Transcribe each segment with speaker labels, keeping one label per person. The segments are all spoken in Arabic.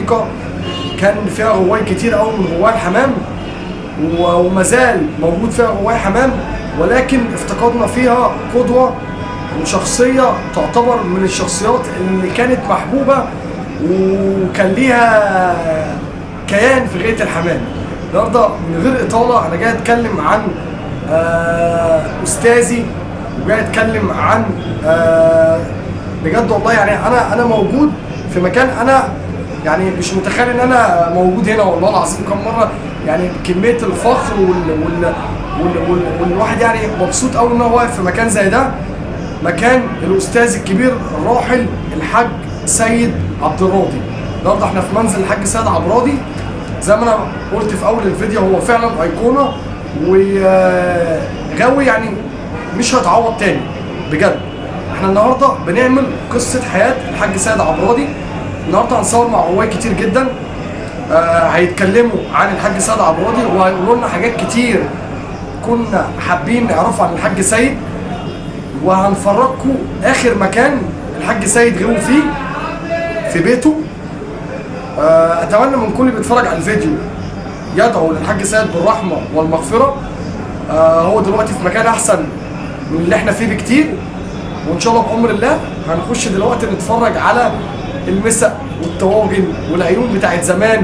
Speaker 1: حديقه كان فيها غواي كتير قوي من غواي الحمام، وما زال موجود فيها غواي حمام، ولكن افتقدنا فيها قدوه وشخصيه تعتبر من الشخصيات اللي كانت محبوبه وكان ليها كيان في غايه الحمام. النهارده من غير اطاله انا جاي اتكلم عن استاذي، وجاي اتكلم عن بجد والله يعني انا موجود في مكان انا يعني مش متخيل ان انا موجود هنا والله العظيم كم مره. يعني كميه الفخر والواحد يعني مبسوط قوي ان هو واقف في مكان زي ده، مكان الاستاذ الكبير الراحل الحاج سيد عبد الراضي. النهارده احنا في منزل الحاج سيد عبد الراضي، زي ما انا قلت في اول الفيديو هو فعلا ايقونه وغاوي يعني مش هيتعوض تاني بجد. احنا النهارده بنعمل قصه حياه الحاج سيد عبد الراضي. النهارده هنصور مع غواي كتير جدا هيتكلموا عن الحاج سيد عبد الراضي وهيقولوا لنا حاجات كتير كنا حابين نعرفها عن الحاج سيد، وهنفرجكم اخر مكان الحاج سيد غاوي فيه في بيته. اتمنى من كل اللي بيتفرج على الفيديو يدعو للحاج سيد بالرحمه والمغفره. هو دلوقتي في مكان احسن من اللي احنا فيه بكتير، وان شاء الله بامر الله هنخش دلوقتي نتفرج على المسا والطواجن والعيون بتاعت زمان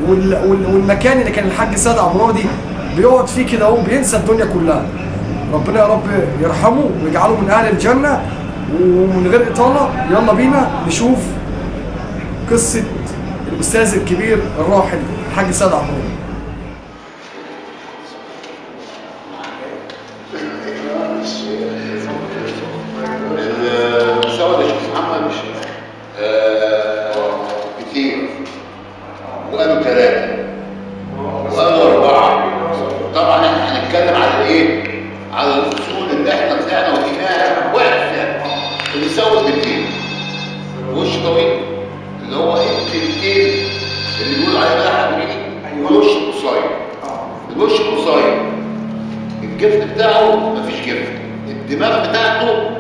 Speaker 1: والمكان اللي كان الحاج سيد عبد الراضي بيقعد فيه كده اهو بينسى الدنيا كلها. ربنا يا رب يرحمه ويجعله من اهل الجنه. ومن غير اطاله يلا بينا نشوف قصه الاستاذ الكبير الراحل الحاج سيد عبد الراضي.
Speaker 2: السواد يا شيخ محمد كتير، وقالوا 3 وقالوا 4. طبعا احنا هنتكلم على ايه؟ على الفصول اللي احنا طلعنا وجيناها واحد فيها اللي سوى بالتين وش طويل اللي هو التلتين اللي بيقولوا عليه بقى حبيبي والوش قصير. الوش قصير، الجفن بتاعه مفيش جفن، الدماغ بتاعته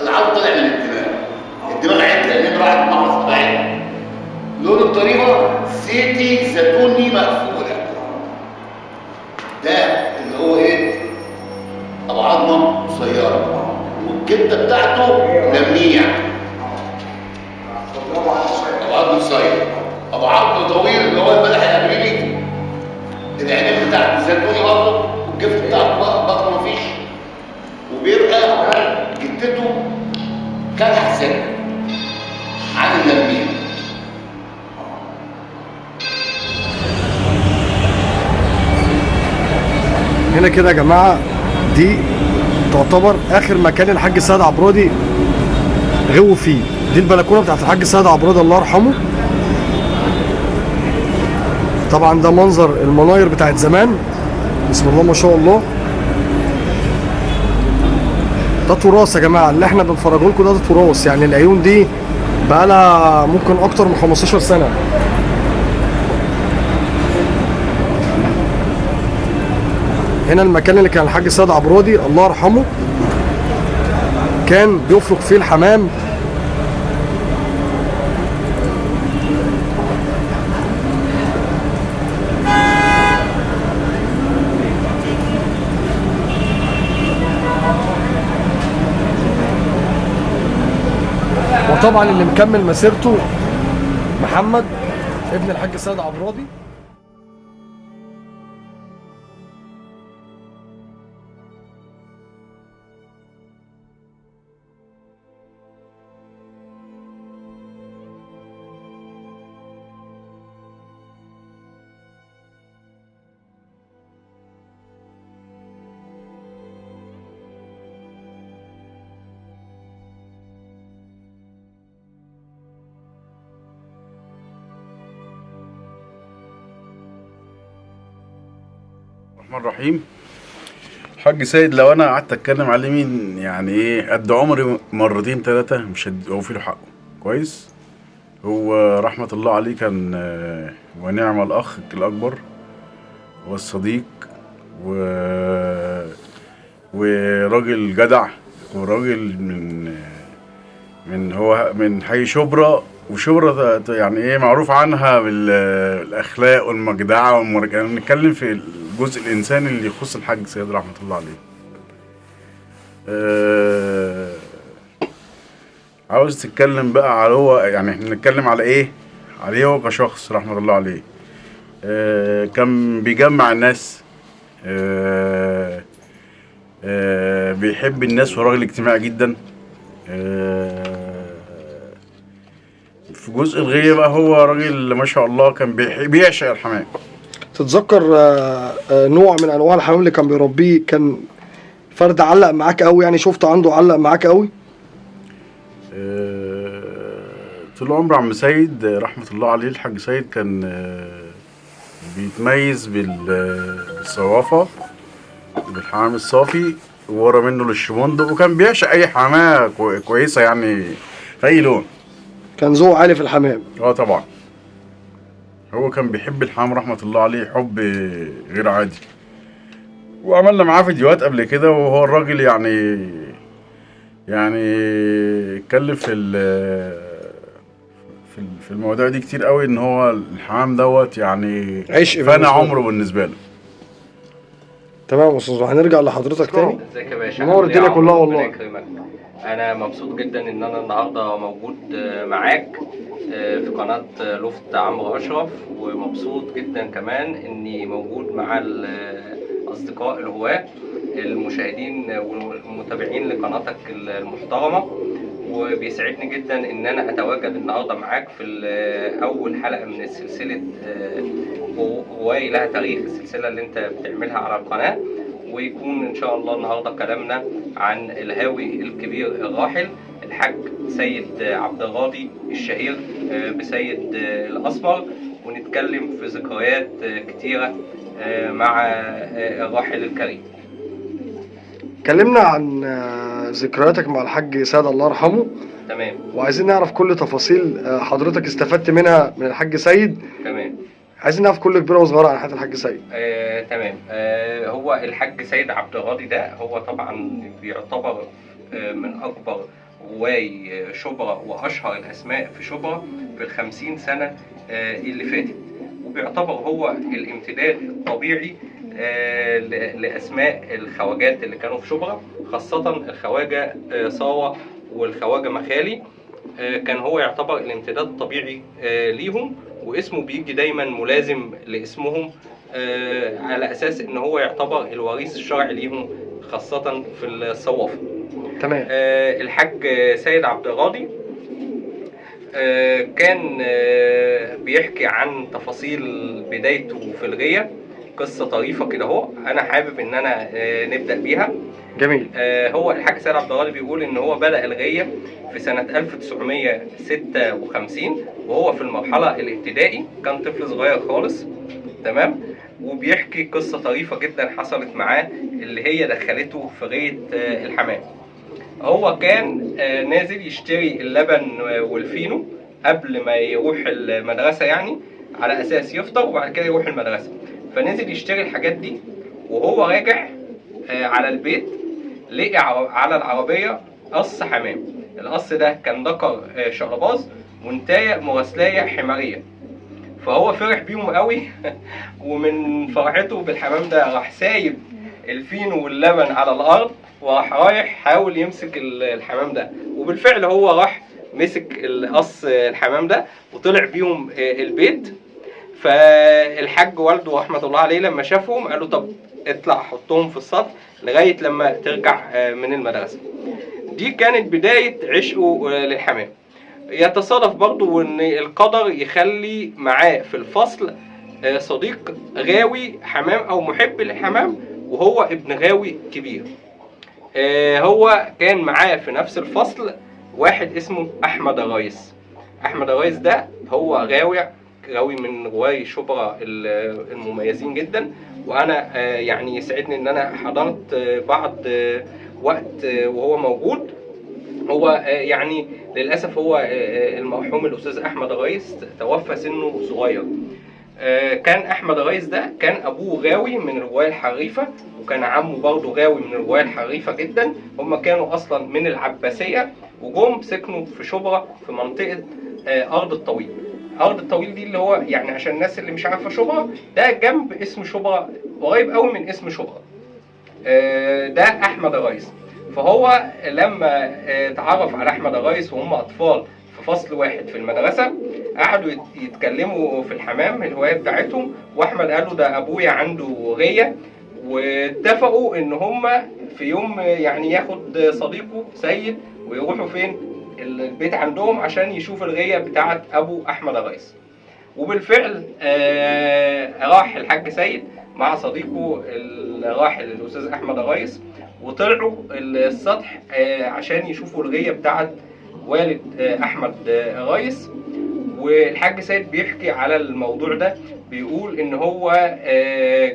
Speaker 2: العظم طالع من الدماغ عدله لان راحت مع صباعين. لون الطريقه زيتي زيتوني مقفوله، ده اللي هو ايه؟ ابو عظمه قصيره، والكبده بتاعته لميع. ابو عظم قصير، ابو عظم طويل اللي هو البلح الامريكي، العينين بتاعته زيتوني برضه، والجفت بتاعته بطنه مفيش، وبيبقى جدته كان احسن عن اللميع.
Speaker 1: هنا كده يا جماعه دي تعتبر اخر مكان الحاج سيد عبد الراضي غووا فيه. دي البلكونه بتاعت الحاج سيد عبد الراضي الله يرحمه. طبعا ده منظر المناير بتاعت زمان، بسم الله ما شاء الله. ده تراث يا جماعه اللي احنا بنفرجه لكم، ده تراث. يعني العيون دي بقالها ممكن اكتر من 15 سنه. هنا المكان اللي كان الحاج سيد عبد الراضي الله يرحمه كان بيفرك فيه الحمام. وطبعا اللي مكمل مسيرته محمد ابن الحاج سيد عبد الراضي.
Speaker 3: الرحمن الرحيم. الحاج سيد لو انا قعدت اتكلم عليه مين يعني ايه قد عمري مرتين 3 مش هوفي له حقه كويس. هو رحمة الله عليه كان ونعم الأخ الأكبر والصديق وراجل جدع، وراجل من هو من حي شبرا وشبرا يعني ايه معروف عنها بالاخلاق والمجدعه والمرجعه. نتكلم في الجزء الانساني اللي يخص الحاج سيد رحمه الله عليه. عاوز تتكلم بقى على هو، يعني احنا بنتكلم على ايه؟ عليه هو كشخص رحمه الله عليه. كان بيجمع الناس، بيحب الناس وراجل اجتماعي جدا. في جزء الغية بقى هو راجل ما شاء الله كان بيعشق الحمام.
Speaker 1: تتذكر نوع من انواع الحمام اللي كان بيربيه كان فرد علق معاك قوي، يعني شفته عنده علق معاك قوي؟
Speaker 3: طول عمر عم سيد رحمة الله عليه الحاج سيد كان بيتميز بالصوافة، بالحمام الصافي، وورا منه للشموندق، وكان بيعشق اي حمامة كويسة يعني في اي لون.
Speaker 1: كان ذوق عالي في الحمام.
Speaker 3: طبعا هو كان بيحب الحمام رحمة الله عليه حب غير عادي، وعملنا معاه فيديوهات قبل كده. وهو الراجل يعني اتكلم في المواضيع دي كتير قوي، ان هو الحمام دوت يعني
Speaker 1: عشق
Speaker 3: فانا عمره بالنسبه له.
Speaker 1: تمام يا استاذ، هنرجع لحضرتك تاني.
Speaker 4: ازيك يا باشا؟
Speaker 1: منور الدنيا كلها والله.
Speaker 4: يكرمك. انا مبسوط جدا ان انا النهارده موجود معاك في قناه لفت عمرو اشرف، ومبسوط جدا كمان اني موجود مع الاصدقاء الهواة المشاهدين والمتابعين لقناتك المحترمه. وبيسعدني جدا ان انا اتواجد النهارده معاك في اول حلقه من سلسله رواية لها تاريخ، السلسله اللي انت بتعملها على القناه. ويكون ان شاء الله النهارده كلامنا عن الهاوي الكبير الراحل الحاج سيد عبد الراضي الشهير بسيد الاسمر، ونتكلم في ذكريات كتيره مع الراحل الكريم.
Speaker 1: كلمنا عن ذكرياتك مع الحاج سيد الله يرحمه.
Speaker 4: تمام.
Speaker 1: وعايزين نعرف كل تفاصيل حضرتك استفدت منها من الحاج سيد.
Speaker 4: تمام.
Speaker 1: عايزين نعرف كل كبيره وصغيره عن حياه الحاج سيد.
Speaker 4: تمام. هو الحاج سيد عبد الراضي ده هو طبعا بيعتبر من اكبر رواي شبرا واشهر الاسماء في شبرا في ال50 سنه اللي فاتت، وبيعتبر هو الامتداد الطبيعي لاسماء الخواجات اللي كانوا في شبرا، خاصه الخواجه صاوه والخواجه مخالي. كان هو يعتبر الامتداد الطبيعي ليهم، واسمه بيجي دايما ملازم لاسمهم على اساس ان هو يعتبر الوريث الشرعي ليهم، خاصه في الصوافه.
Speaker 1: تمام.
Speaker 4: الحاج سيد عبد الراضي كان بيحكي عن تفاصيل بدايته في الغية، قصة طريفة كده اهو، انا حابب ان انا نبدأ بيها.
Speaker 1: جميل.
Speaker 4: هو الحاج سيد عبد الراضي بيقول ان هو بدأ الغية في سنة 1956 وهو في المرحلة الابتدائي، كان طفل صغير خالص. تمام. وبيحكي قصة طريفة جدا حصلت معاه اللي هي دخلته في غية الحمام. هو كان نازل يشتري اللبن والفينو قبل ما يروح المدرسة، يعني على أساس يفطر وبعد كده يروح المدرسة. فنزل يشتري الحاجات دي، وهو راجع على البيت لقى على العربية قص حمام. القص ده كان ذكر شقلباز وانتاية مراسلاية حمارية، فهو فرح بيهم قوي ومن فرحته بالحمام ده راح سايب الفينو واللبن على الأرض وراح رايح حاول يمسك الحمام ده، وبالفعل هو راح مسك القص الحمام ده وطلع بيهم البيت. فالحاج والده رحمة الله عليه لما شافهم قال له طب اطلع حطهم في السطح لغاية لما ترجع من المدرسة. دي كانت بداية عشقه للحمام. يتصادف برضو ان القدر يخلي معاه في الفصل صديق غاوي حمام او محب للحمام، وهو ابن غاوي كبير. هو كان معاه في نفس الفصل واحد اسمه احمد الريس. احمد الريس ده هو غاوي من رواي شبرا المميزين جدا، وانا يعني يسعدني ان انا حضرت بعض وقت وهو موجود. هو يعني للاسف هو المرحوم الاستاذ احمد الريس توفى سنه صغير. كان احمد الريس ده كان ابوه غاوي من الرواية الحريفة، وكان عمه برضه غاوي من الرواية الحريفة جدا. هم كانوا اصلا من العباسية وجم سكنوا في شبرا في منطقة ارض الطويل. ارض الطويل دي اللي هو يعني عشان الناس اللي مش عارفه شبرا، ده جنب اسم شبرا، قريب قوي من اسم شبرا. ده احمد الريس. فهو لما اتعرف على احمد الريس وهم اطفال في فصل واحد في المدرسه، قعدوا يتكلموا في الحمام الهوايه بتاعتهم، واحمد قال له ده ابويا عنده غيه، واتفقوا ان هم في يوم يعني ياخد صديقه سيد ويروحوا فين البيت عندهم عشان يشوف الغيه بتاعت ابو احمد الريس. وبالفعل راح الحاج سيد مع صديقه الراحل الاستاذ احمد الريس، وطلعوا السطح عشان يشوفوا الغيه بتاعت والد احمد الريس. والحاج سيد بيحكي على الموضوع ده، بيقول ان هو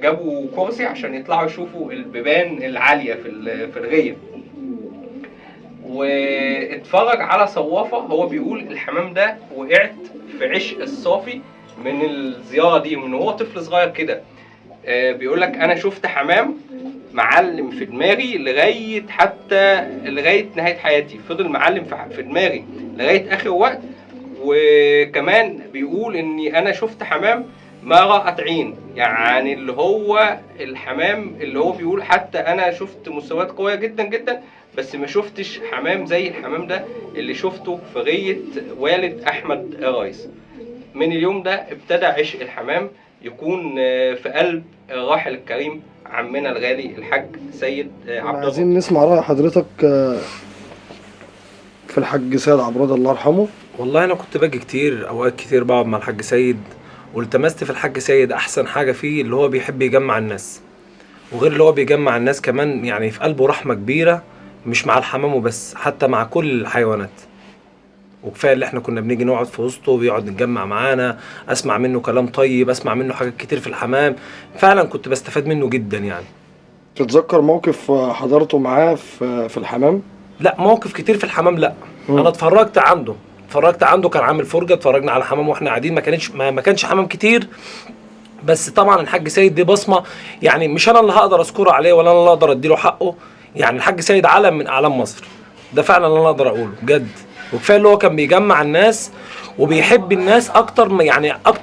Speaker 4: جابوا كرسي عشان يطلعوا يشوفوا البيبان العاليه في الغيه، واتفرج على صوافه. هو بيقول الحمام ده وقعت في عشق الصافي من الزياره دي، من هو طفل صغير كده. بيقول لك انا شفت حمام معلم في دماغي لغايه نهايه حياتي، فضل معلم في دماغي لغايه اخر وقت. وكمان بيقول اني انا شفت حمام ما رأت عين، يعني اللي هو الحمام اللي هو بيقول حتى انا شفت مستويات قويه جدا جدا، بس ما شفتش حمام زي الحمام ده اللي شفته في غيه والد احمد الريس. من اليوم ده ابتدى عشق الحمام يكون في قلب الراحل الكريم عمنا الغالي الحاج سيد عبد الله.
Speaker 1: عايزين نسمع رأي حضرتك في الحاج سيد عبد الله يرحمه.
Speaker 5: والله انا كنت باجي كتير، اوقات كتير بقعد مع الحاج سيد، والتمست في الحاج سيد احسن حاجه فيه اللي هو بيحب يجمع الناس، وغير اللي هو بيجمع الناس كمان يعني في قلبه رحمه كبيره، مش مع الحمام وبس، حتى مع كل الحيوانات. وكفايه اللي احنا كنا بنيجي نقعد في وسطه وبيقعد نتجمع معانا، اسمع منه كلام طيب، اسمع منه حاجات كتير في الحمام، فعلا كنت بستفاد منه جدا يعني.
Speaker 1: تتذكر موقف حضرته معاه في الحمام؟
Speaker 5: لا موقف كتير في الحمام لا. انا اتفرجت عنده كان عامل فرجه، اتفرجنا على حمام واحنا قاعدين، ما كانش حمام كتير، بس طبعا الحاج سيد دي بصمه، يعني مش انا اللي هقدر اذكره عليه ولا انا اللي اقدر اديله حقه، يعني الحاج سيد علم من اعلام مصر، ده فعلا اللي انا اقدر اقوله بجد. وكفايه اللي هو كان بيجمع الناس وبيحب الناس اكتر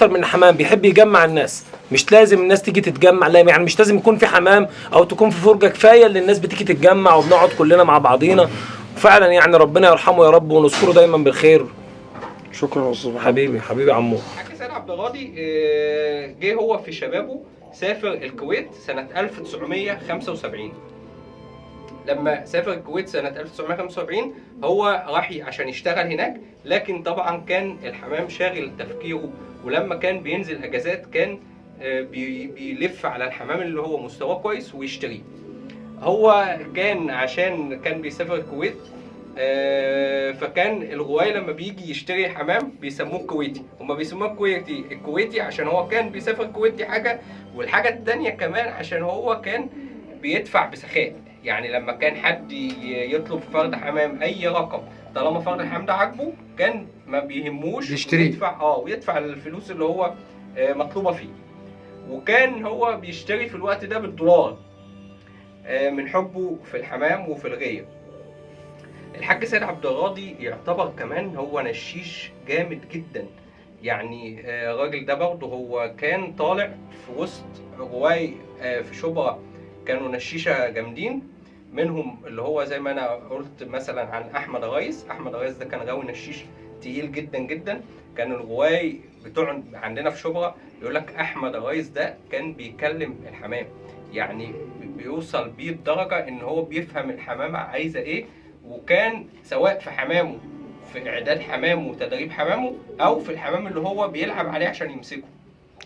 Speaker 5: من الحمام، بيحب يجمع الناس، مش لازم الناس تيجي تتجمع، لا يعني مش لازم يكون في حمام او تكون في فرجه، كفايه اللي الناس بتيجي تتجمع وبنقعد كلنا مع بعضينا. فعلا يعني ربنا يرحمه يا رب ونذكره دايما بالخير.
Speaker 1: شكرا يا استاذ
Speaker 5: حبيبي عمو.
Speaker 4: الحاج سيد عبد الراضي جه هو في شبابه سافر الكويت سنه 1975. لما سافر الكويت سنة 1975 هو راح عشان يشتغل هناك، لكن طبعا كان الحمام شاغل تفكيره، ولما كان بينزل اجازات كان بيلف على الحمام اللي هو مستواه كويس ويشتريه. هو كان عشان كان بيسافر الكويت فكان الغواية لما بيجي يشتري حمام بيسموه كويتي، هما بيسموه الكويتي عشان هو كان بيسافر الكويت، دي حاجة. والحاجة التانية كمان عشان هو كان بيدفع بسخاء، يعني لما كان حد يطلب فرد حمام اي رقم طالما فرد الحمام ده عاجبه كان ما بيهموش
Speaker 1: يشتري،
Speaker 4: ويدفع الفلوس اللي هو مطلوبه فيه. وكان هو بيشتري في الوقت ده بالدولار من حبه في الحمام وفي الغيه. الحاج سيد عبد الراضي يعتبر كمان هو نشيش جامد جدا، يعني الراجل ده برضه هو كان طالع في وسط رواي في شبرا كانوا نشيشه جامدين، منهم اللي هو زي ما انا قلت مثلا عن احمد الريس. احمد الريس ده كان غاوي نشيش تقيل جدا جدا، كان الغواي بتوع عندنا في شبرا يقول لك احمد الريس ده كان بيكلم الحمام، يعني بيوصل بيه الدرجه ان هو بيفهم الحمامه عايزه ايه، وكان سواء في حمامه في اعداد حمامه وتدريب حمامه او في الحمام اللي هو بيلعب عليه عشان يمسكه.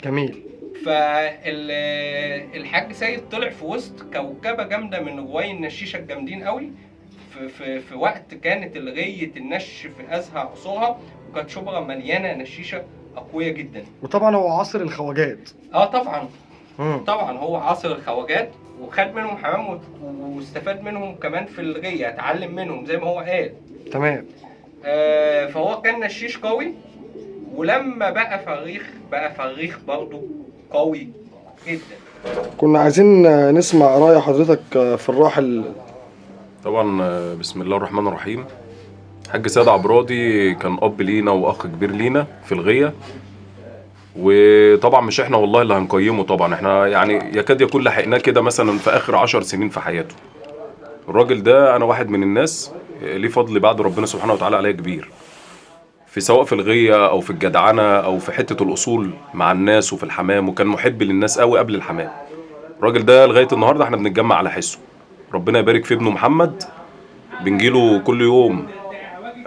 Speaker 1: جميل.
Speaker 4: فالحاج سيد طلع في وسط كوكبه جامده من غواي النشيشه الجامدين قوي في وقت كانت الغيه النش في ازهى عصورها، وكانت شبرا مليانه نشيشه اقوياء جدا.
Speaker 1: وطبعا هو عصر الخواجات.
Speaker 4: طبعا هو عصر الخواجات، وخد منهم حمام واستفاد منهم كمان في الغيه، اتعلم منهم زي ما هو قال.
Speaker 1: تمام.
Speaker 4: فهو كان نشيش قوي، ولما بقى فغيخ برضه قوي جدا.
Speaker 1: كنا عايزين نسمع رأي حضرتك في الراحل.
Speaker 6: طبعا بسم الله الرحمن الرحيم. الحاج سيد عبرادي كان اب لينا واخ كبير لينا في الغيه، وطبعا مش احنا والله اللي هنقيمه، طبعا احنا يعني يكاد يكون لحقناه كده مثلا في اخر 10 سنين في حياته. الراجل ده انا واحد من الناس ليه فضل بعد ربنا سبحانه وتعالى عليه كبير، في سواء في الغيه او في الجدعنه او في حته الاصول مع الناس وفي الحمام، وكان محب للناس قوي قبل الحمام. الراجل ده لغايه النهارده احنا بنتجمع على حسه، ربنا يبارك في ابنه محمد، بنجيله كل يوم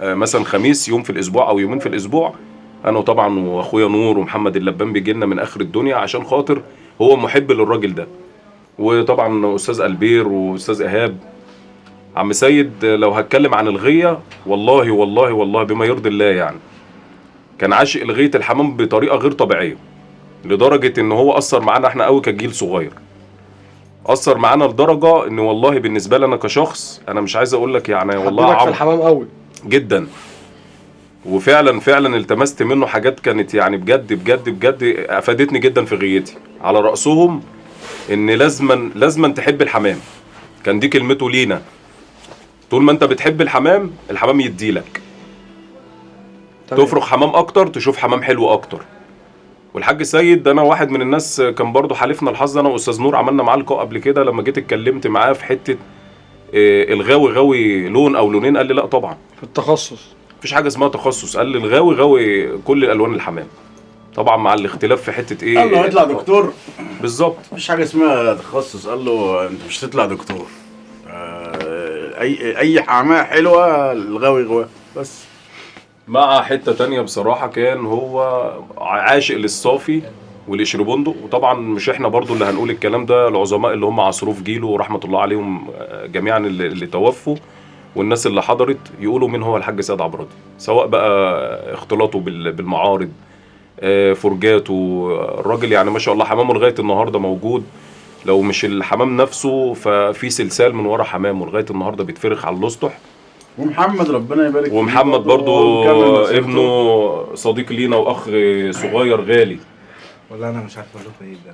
Speaker 6: مثلا خميس، يوم في الاسبوع او يومين في الاسبوع، انا وطبعا واخويا نور ومحمد اللبان بيجي لنا من اخر الدنيا عشان خاطر هو محب للراجل ده. وطبعا استاذ البير واستاذ ايهاب. عم سيد لو هتكلم عن الغيه، والله والله والله بما يرضي الله يعني كان عاشق لغيه الحمام بطريقه غير طبيعيه، لدرجه ان هو اثر معانا احنا قوي كجيل صغير. اثر معانا لدرجه ان والله بالنسبه لي انا كشخص، انا مش عايز اقول لك يعني والله
Speaker 1: حبيبك في الحمام قوي
Speaker 6: جدا، وفعلا فعلا التمست منه حاجات كانت يعني بجد بجد بجد افادتني جدا في غيتي. على راسهم ان لازما تحب الحمام، كان دي كلمته لينا، طول ما انت بتحب الحمام الحمام يديلك، تفرق حمام اكتر تشوف حمام حلو اكتر. والحاج سيد انا واحد من الناس كان برضو حالفنا الحظ، انا واستاذ نور عملنا معاه لقاء قبل كده، لما جيت اتكلمت معاه في حته الغاوي غاوي لون او لونين، قال لي لا طبعا
Speaker 1: في التخصص
Speaker 6: مفيش حاجه اسمها تخصص، قال لي الغاوي غاوي كل الالوان الحمام، طبعا مع الاختلاف في حته ايه.
Speaker 3: قال له هيطلع دكتور
Speaker 6: بالظبط،
Speaker 3: مفيش حاجه اسمها تخصص، قال له انت مش هتطلع دكتور، اي حمامه حلوه الغاوي غوا بس.
Speaker 6: مع حته تانية بصراحه كان هو عاشق للصافي والاشربوندو، وطبعا مش احنا برضو اللي هنقول الكلام ده، العظماء اللي هم عصروه في جيله ورحمه الله عليهم جميعا اللي توفوا والناس اللي حضرت يقولوا مين هو الحاج سيد عبرادي، سواء بقى اختلاطه بالمعارض، فرجاته، الراجل يعني ما شاء الله حمامه لغايه النهارده موجود، لو مش الحمام نفسه ففي سلسال من ورا حمامه لغايه النهارده بيتفرخ على الاسطح.
Speaker 3: ومحمد ربنا يبارك فيه،
Speaker 6: ومحمد برضو ابنه صديق لينا واخ صغير غالي،
Speaker 7: والله انا مش عارف اقول لكم ايه ده.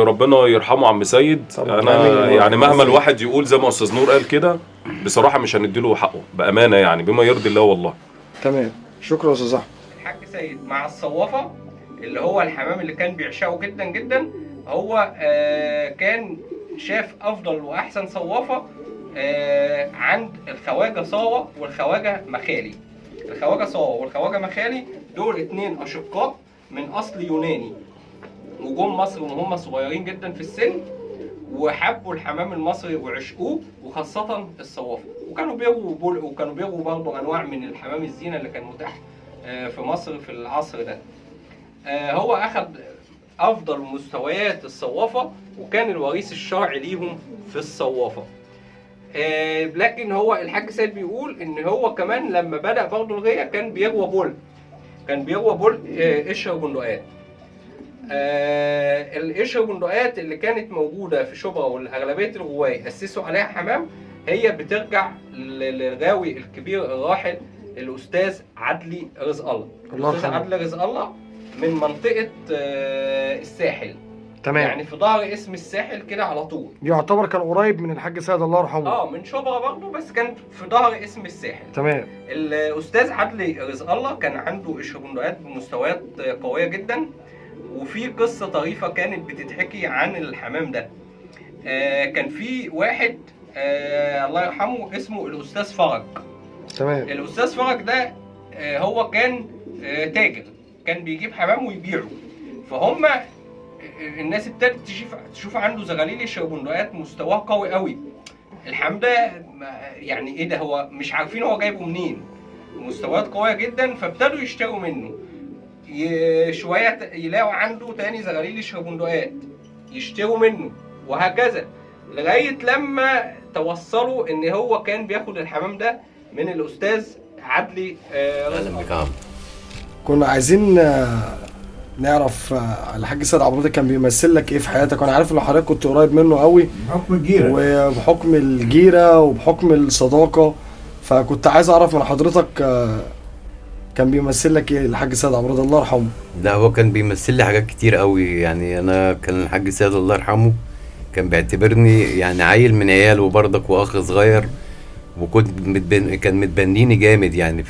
Speaker 6: وربنا يرحمه عم سيد. انا يعني مهما الواحد يقول زي ما استاذ نور قال كده، بصراحه مش هنديله حقه بامانه يعني بما يرضي الله والله.
Speaker 1: تمام، شكرا يا استاذ احمد.
Speaker 4: الحاج سيد مع الصوافه اللي هو الحمام اللي كان بيعشقه جدا جدا، هو كان شاف افضل واحسن صوافه عند الخواجه صاوه والخواجه مخالي. الخواجه صاوه والخواجه مخالي دول 2 اشقاء من اصل يوناني، وجم مصر وهم صغيرين جدا في السن، وحبوا الحمام المصري وعشقوه، وخاصه الصوافه، وكانوا بيروا برضه انواع من الحمام الزينه اللي كان متاح في مصر في العصر ده. هو اخذ افضل مستويات الصوافه، وكان الوريث الشرعي ليهم في الصوافه. لكن هو الحاج سيد بيقول ان هو كمان لما بدا برضه الغيه كان بيروى بول قشر بندقات. القشر بندقات اللي كانت موجوده في شبرا والاغلبيه الروايه اسسوا عليها حمام، هي بترجع للغاوي الكبير الراحل الاستاذ عدلي رزق الله. الاستاذ عدلي رزق الله من منطقه الساحل،
Speaker 1: تمام،
Speaker 4: يعني في ظهر اسم الساحل كده على طول،
Speaker 1: يعتبر كان قريب من الحاج سيد الله يرحمه.
Speaker 4: من شبرا برضه، بس كان في ظهر اسم الساحل.
Speaker 1: تمام.
Speaker 4: الاستاذ عدلي رزق الله كان عنده قشر بندقات بمستويات قويه جدا، وفي قصه طريفه كانت بتتحكي عن الحمام ده. كان في واحد الله يرحمه اسمه الاستاذ فرج.
Speaker 1: تمام.
Speaker 4: الاستاذ فرج ده هو كان تاجر، كان بيجيب حمام ويبيعه، فهم الناس ابتدت تشوف عنده زغاليل قشر بندقات مستواه قوي قوي. الحمام ده يعني ايه ده، هو مش عارفين هو جايبه منين، مستويات قويه جدا، فابتدوا يشتروا منه. شويه يلاقوا عنده تاني زغاليل قشر بندقات يشتروا منه، وهكذا لغايه لما توصلوا ان هو كان بياخد الحمام ده من الاستاذ عدلي.
Speaker 8: اهلا بك عم.
Speaker 1: كنا عايزين نعرف الحاج سيد عبرادي كان بيمثل لك ايه في حياتك، وانا عارف ان حضرتك كنت قريب منه قوي
Speaker 3: بحكم الجيره
Speaker 1: وبحكم الجيره وبحكم الصداقه، فكنت عايز اعرف من حضرتك كان بيمثل لك ايه الحاج سيد عبرادي الله يرحمه.
Speaker 8: لا هو كان بيمثل لي حاجات كتير قوي، يعني انا كان الحاج سيد الله يرحمه كان بيعتبرني يعني عيل من عياله برضك واخ صغير، وكنت كان متبنيني جامد يعني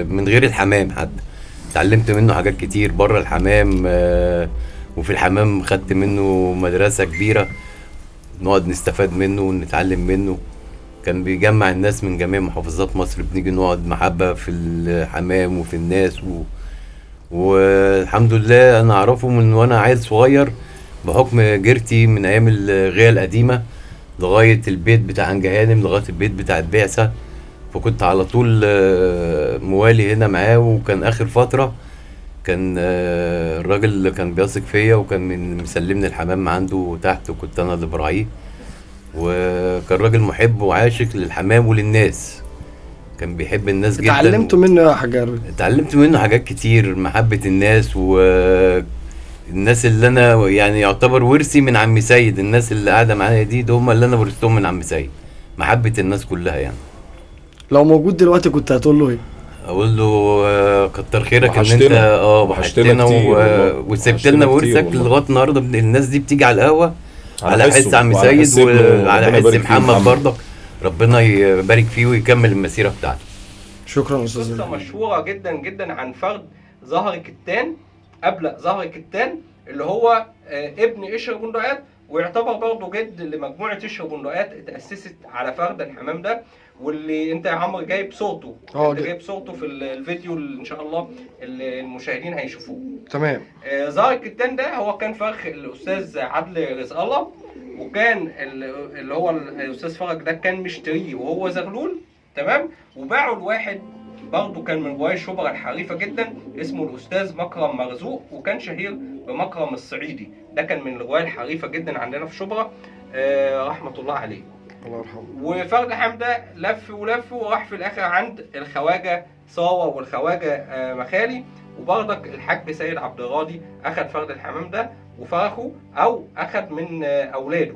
Speaker 8: من غير الحمام حتى. اتعلمت منه حاجات كتير بره الحمام، وفي الحمام خدت منه مدرسة كبيرة نقعد نستفاد منه ونتعلم منه. كان بيجمع الناس من جميع محافظات مصر، بنيجي نقعد محبة في الحمام وفي الناس والحمد لله انا اعرفه من وانا عيل صغير بحكم جيرتي من ايام الغيه القديمه لغايه البيت بتاع انجهانم لغايه البيت بتاع البعثه، فكنت على طول موالي هنا معاه. وكان اخر فتره كان الراجل اللي كان بيثق فيا وكان مسلمني الحمام عنده تحت وكنت انا اللي براعيه، وكان راجل محب وعاشق للحمام وللناس، كان بيحب الناس جدا.
Speaker 1: اتعلمت منه يا حاج عربي؟
Speaker 8: اتعلمت منه حاجات كتير، محبة الناس والناس اللي انا يعني يعتبر ورثي من عم سيد. الناس اللي قاعدة معايا دي هم اللي انا ورثتهم من عم سيد، محبة الناس كلها يعني.
Speaker 1: لو موجود دلوقتي كنت هتقول له ايه؟
Speaker 8: اقول له كتر خيرك ان انت
Speaker 6: وحشتنا.
Speaker 8: وحشتنا وسبت لنا ورثك لغايه النهارده. الناس دي بتيجي على القهوه على حس عم سيد وعلى حس محمد برضك، ربنا يبارك فيه ويكمل المسيره بتاعته.
Speaker 1: شكرا استاذ.
Speaker 4: قصه مشهوره جدا جدا عن فرد زهر كتان، ابلق زهر كتان اللي هو ابن قشر بندقات، ويعتبر برضه جد لمجموعه قشر بندقات اتاسست على فرد الحمام ده، واللي انت يا عمرو جايب صورته. انت جايب صورته في الفيديو اللي ان شاء الله المشاهدين هيشوفوه.
Speaker 1: تمام.
Speaker 4: زهر الكتان ده هو كان فرخ الاستاذ عدل رزق الله، وكان اللي هو الاستاذ فرج ده كان مشتريه وهو زغلول، تمام، وباعه لواحد برضه كان من رواية شبرا الحريفه جدا اسمه الاستاذ مكرم مرزوق، وكان شهير بمكرم الصعيدي. ده كان من الرواية الحريفه جدا عندنا في شبرا، رحمه الله عليه.
Speaker 1: الله يرحمه.
Speaker 4: وفرد الحمام ده لف ولف وراح في الاخر عند الخواجه صاوه والخواجه مخالي، وبرضك الحاج سيد عبد الراضي اخذ فرد الحمام ده وفرخه او اخذ من اولاده.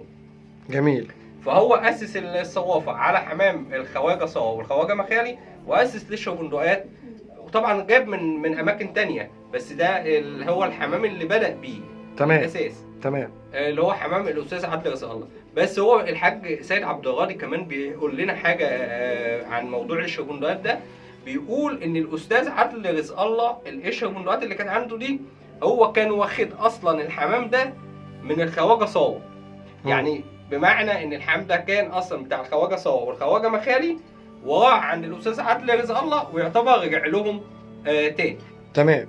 Speaker 1: جميل.
Speaker 4: فهو اسس الصوافه على حمام الخواجه صاوه والخواجه مخالي، واسس لشر بندقات، وطبعا جاب من اماكن تانية، بس ده اللي هو الحمام اللي بدأ بيه.
Speaker 1: تمام.
Speaker 4: الاساس.
Speaker 1: تمام.
Speaker 4: اللي هو حمام الاستاذ عدل رزق الله. بس هو الحاج سيد عبد الراضي كمان بيقول لنا حاجه عن موضوع القشر بندقات ده، بيقول ان الاستاذ عدل رزق الله القشر بندقات اللي كان عنده دي هو كان واخد اصلا الحمام ده من الخواجه صاوه. يعني بمعنى ان الحمام ده كان اصلا بتاع الخواجه صاوه والخواجه مخالي، وراح عند الاستاذ عدل رزق الله ويعتبر رجع لهم تاني.
Speaker 1: تمام.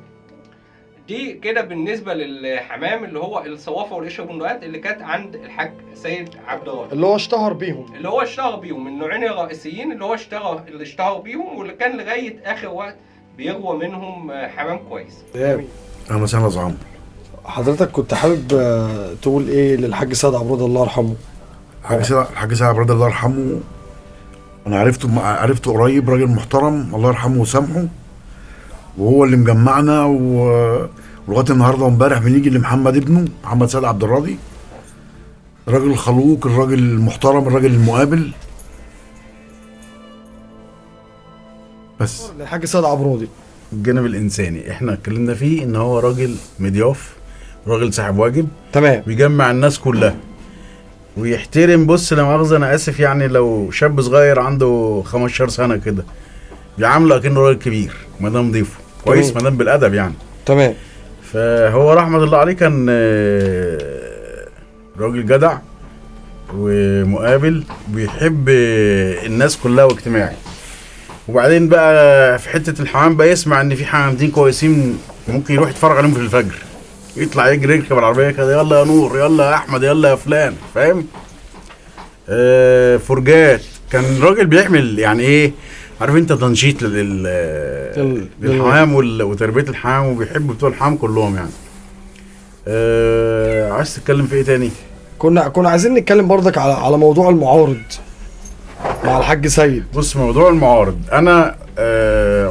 Speaker 4: دي كده بالنسبه للحمام اللي هو الصوافه والقشر بندقات اللي كانت عند الحاج سيد عبد الراضي،
Speaker 1: اللي هو اشتهر بيهم،
Speaker 4: النوعين الرئيسيين اللي هو اشتهر بيهم، واللي كان لغايه اخر وقت بيغوى منهم حمام كويس.
Speaker 1: جميل.
Speaker 3: اهلا وسهلا يا عمرو.
Speaker 1: حضرتك كنت حابب تقول ايه للحاج سيد عبد الراضي الله يرحمه؟
Speaker 3: الحاج سيد عبد الراضي الله يرحمه انا عرفته قريب، راجل محترم الله يرحمه وسامحه، وهو اللي مجمعنا ولغايه النهارده وامبارح بنيجي لمحمد ابنه محمد سيد عبد الراضي، الراجل الخلوق، الراجل المحترم، الراجل المقابل. بس
Speaker 1: الحاج سيد عبد الراضي
Speaker 3: الجانب الانساني احنا اتكلمنا فيه ان هو راجل مضياف، راجل صاحب واجب،
Speaker 1: تمام،
Speaker 3: بيجمع الناس كلها ويحترم. بص لا مؤاخذه انا اسف، يعني لو شاب صغير عنده 15 سنه كده بيعامله كأنه راجل كبير ما دام ضيفه كويس، ما دام بالادب يعني.
Speaker 1: تمام.
Speaker 3: فهو رحمه الله عليه كان راجل جدع ومقابل، بيحب الناس كلها واجتماعي. وبعدين بقى في حته الحمام بقى يسمع ان في حمامتين كويسين ممكن يروح يتفرج عليهم في الفجر، يطلع يجري يركب العربيه كده، يلا يا نور، يلا يا احمد، يلا يا فلان، فاهم؟ فرجات كان راجل بيعمل يعني ايه، عارف انت، تنشيط للحمام وتربيه الحمام، وبيحب بتوع الحمام كلهم يعني. عايز تتكلم في ايه تاني؟
Speaker 1: كنا عايزين نتكلم برضك على موضوع المعارض مع الحاج سيد.
Speaker 3: بص، موضوع المعارض انا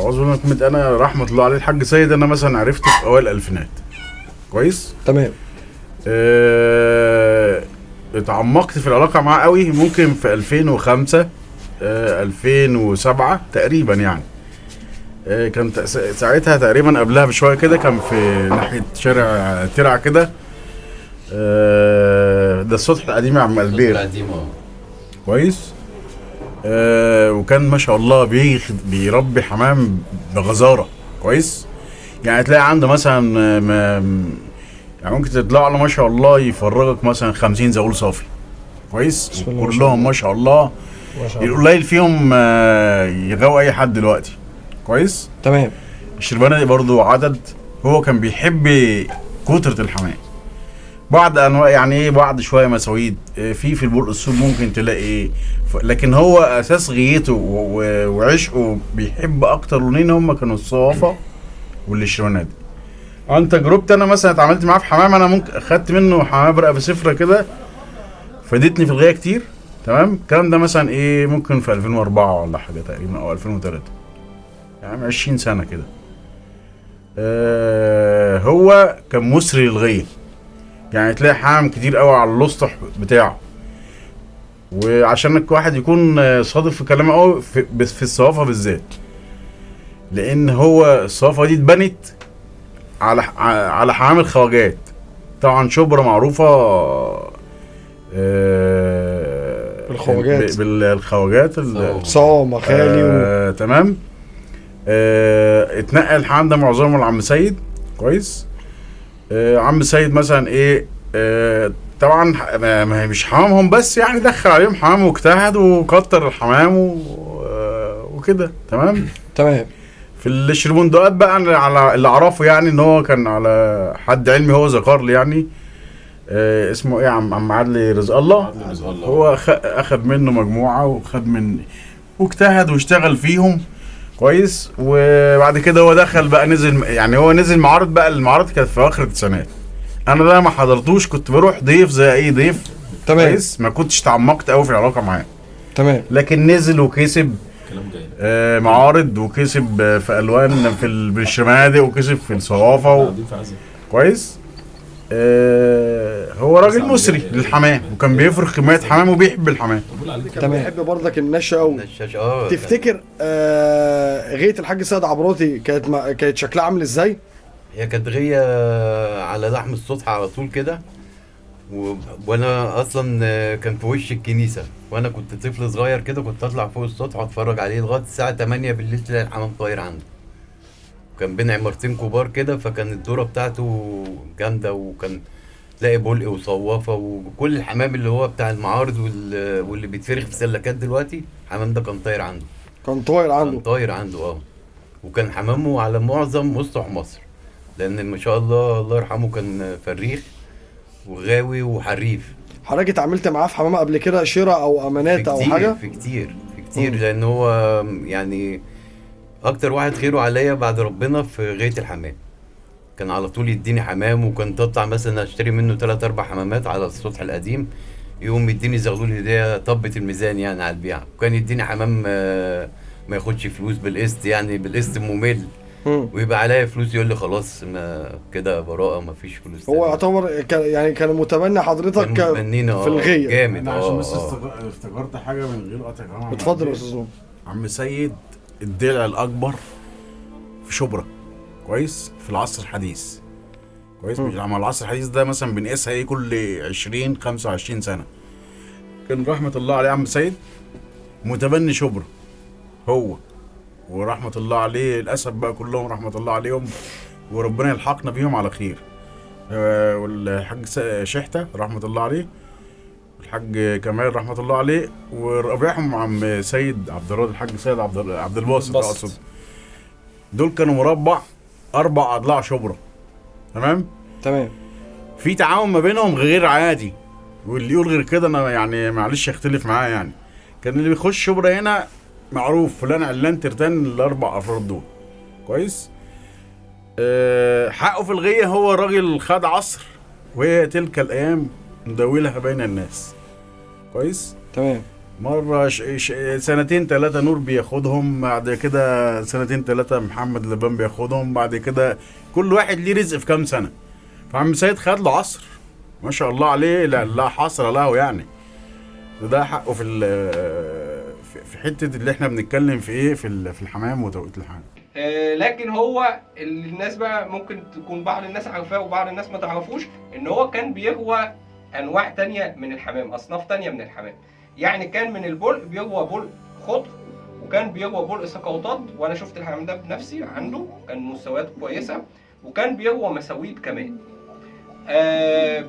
Speaker 3: عذرا كنت انا رحمه الله عليه الحاج سيد انا مثلا عرفته في اوائل الالفينات كويس.
Speaker 1: تمام.
Speaker 3: اتعمقت في العلاقه معاه قوي ممكن في 2005 2007 تقريبا يعني. كان ساعتها تقريبا قبلها بشويه كده، كان في ناحيه شارع ترع كده، ده السطح القديم يا عم البير كويس. وكان ما شاء الله بيربي حمام بغزاره كويس. يعني تلاقي عنده مثلا يعني ممكن تطلع له ما شاء الله يفرغك مثلا 50 زغلول صافي كويس، كلهم ما شاء الله القليل فيهم يغاوي اي حد دلوقتي كويس.
Speaker 1: تمام.
Speaker 3: الشربانه دي برضو عدد، هو كان بيحب كترة الحمام. بعض انواع يعني ايه، بعض شويه مساويد في البول السود ممكن تلاقي لكن هو اساس غيته وعشقه بيحب اكتر لونين هم كانوا الصوافه والشربانه دي. عن تجربتي انا مثلا اتعاملت معاه في حمام، انا ممكن اخدت منه حمام برقه بصفره كده فادتني في الغايه كتير. تمام. الكلام ده مثلا ايه ممكن في 2004 ولا حاجه تقريبا او 2003، يعني 20 سنه كده. هو كان مسري للغايه، يعني تلاقي حمام كتير قوي على الاسطح بتاعه. وعشان واحد يكون صادق في كلامه قوي في الصوافه بالذات، لان هو الصوافه دي اتبنت على حمام الخواجات. طبعا شبرا معروفه
Speaker 1: بالخواجات،
Speaker 3: بالخواجات
Speaker 1: صوم خالي
Speaker 3: تمام. اتنقل الحمام ده معظمه لعم سيد كويس. عم سيد مثلا ايه طبعا مش حمامهم بس، يعني دخل عليهم حمام واجتهد وكتر الحمام وكده. تمام.
Speaker 1: تمام.
Speaker 3: في الشربندقات بقى على اللي اعرفه، يعني ان هو كان على حد علمي هو ذكر لي يعني اسمه ايه عم عدلي رزق الله. هو اخذ منه مجموعه وخد من واجتهد واشتغل فيهم كويس. وبعد كده هو دخل بقى نزل، يعني هو نزل معارض بقى. المعارض كانت في اخر التسعينات، انا ده ما حضرتوش، كنت بروح ضيف زي اي ضيف.
Speaker 1: تمام.
Speaker 3: كويس. ما كنتش تعمقت قوي في العلاقه معاه.
Speaker 1: تمام.
Speaker 3: لكن نزل وكسب معارض، وكسب في الوان في الشمادق، وكسب في الصوافه كويس. هو راجل مسري للحمام، وكان بيفرخ كميه حمام وبيحب الحمام.
Speaker 1: كان بيحب برضك النشا قوي. تفتكر غايه الحاج سيد عبراتي كانت شكلها عامل ازاي؟
Speaker 8: هي كانت غيه على لحم السطح على طول كده. وانا اصلا كان في وش الكنيسه، وانا كنت طفل صغير كده، كنت اطلع فوق السطح واتفرج عليه لغايه الساعه 8 بالليل تلاقي الحمام طاير عنده. كان بين عمارتين كبار كده، فكان الدوره بتاعته جامده، وكان تلاقي بلق وصوافه وكل الحمام اللي هو بتاع المعارض واللي بيتفرخ في سلكات دلوقتي. الحمام ده كان طاير عنده.
Speaker 1: كان طاير عنده
Speaker 8: وكان حمامه على معظم مسطح مصر، لان ما شاء الله الله يرحمه كان فريخ وغاوي وحريف.
Speaker 1: حضرتك اتعاملت معاه في حمامه قبل كده شراء او امانات او حاجه؟
Speaker 8: في كتير لان هو يعني اكتر واحد خيره عليا بعد ربنا في غايه الحمام. كان على طول يديني حمام، وكنت اطلع مثلا اشتري منه 3-4 حمامات على السطح القديم، يقوم يديني زغلول هديه طبه الميزان يعني على البيع. وكان يديني حمام ما ياخدش فلوس بالقسط، يعني بالقسط ممل، ويبقى عليا فلوس يقول لي خلاص ما كده براءه ما فيش فلوس.
Speaker 1: هو يعتبر كان متبني حضرتك في الغيه
Speaker 8: جامد.
Speaker 3: عشان بس افتكرت حاجه من غير قطع كلام.
Speaker 1: اتفضل يا استاذ.
Speaker 3: عم سيد الضلع الاكبر في شبرا كويس في العصر الحديث كويس. مش لما العصر الحديث ده مثلا بنقيسها ايه كل 20-25 سنه. كان رحمه الله عليه عم سيد متبني شبرا هو، ورحمه الله عليه الاسد بقى كلهم رحمه الله عليهم، وربنا يلحقنا بيهم على خير. والحاج شحته رحمه الله عليه، الحاج كمال رحمه الله عليه، ورابعهم عم سيد عبد الراضي، الحاج سيد عبد الباسط اقصد. دول كانوا مربع 4 اضلاع شبرا. تمام. في تعاون ما بينهم غير عادي، واللي يقول غير كده انا يعني معلش اختلف معاه. يعني كان اللي بيخش شبرا هنا معروف فلان علان ترتان ال4 افراد دول كويس. حقه في الغيه. هو الراجل خد عصر، وهي تلك الايام ندولها بين الناس كويس.
Speaker 1: تمام.
Speaker 3: مرة 2-3 نور بياخدهم، بعد كده 2-3 محمد لبان بياخدهم، بعد كده كل واحد ليه رزق في كام سنة. فعم سيد خد له عصر ما شاء الله عليه لا حصر له يعني. ده حقه في حتة اللي احنا بنتكلم في ايه في الحمام وتوقيت الحمام.
Speaker 4: لكن هو الناس بقى ممكن تكون بعض الناس عارفاه وبعض الناس ما تعرفوش ان هو كان بيغوى انواع تانية من الحمام، اصناف تانية من الحمام. يعني كان من البلق بيغوى بلق خضر، وكان بيروى بلق سقوطات، وانا شفت الحمام ده بنفسي عنده، كان مستويات كويسه، وكان بيروى مساويد كمان.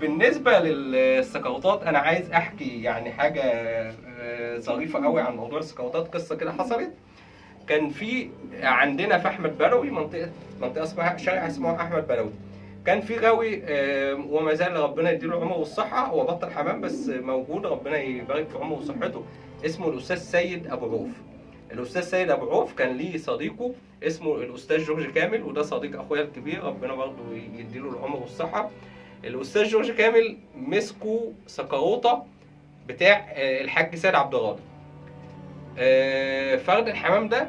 Speaker 4: بالنسبه للسقوطات انا عايز احكي يعني حاجه ظريفه قوي عن موضوع السقوطات. قصه كده حصلت، كان في عندنا في احمد بلوي منطقه اسمها شارع اسمه احمد بلوي، كان في غاوي وما زال ربنا يديله العمر والصحه، هو بطل حمام بس موجود ربنا يبارك في عمره وصحته، اسمه الاستاذ سيد ابو عوف. الاستاذ سيد ابو عوف كان ليه صديقه اسمه الاستاذ جورج كامل، وده صديق اخويا الكبير ربنا برضه يديله العمر والصحه. الاستاذ جورج كامل مسكوا سكروطه بتاع الحاج سيد عبد الغاضي. فرد الحمام ده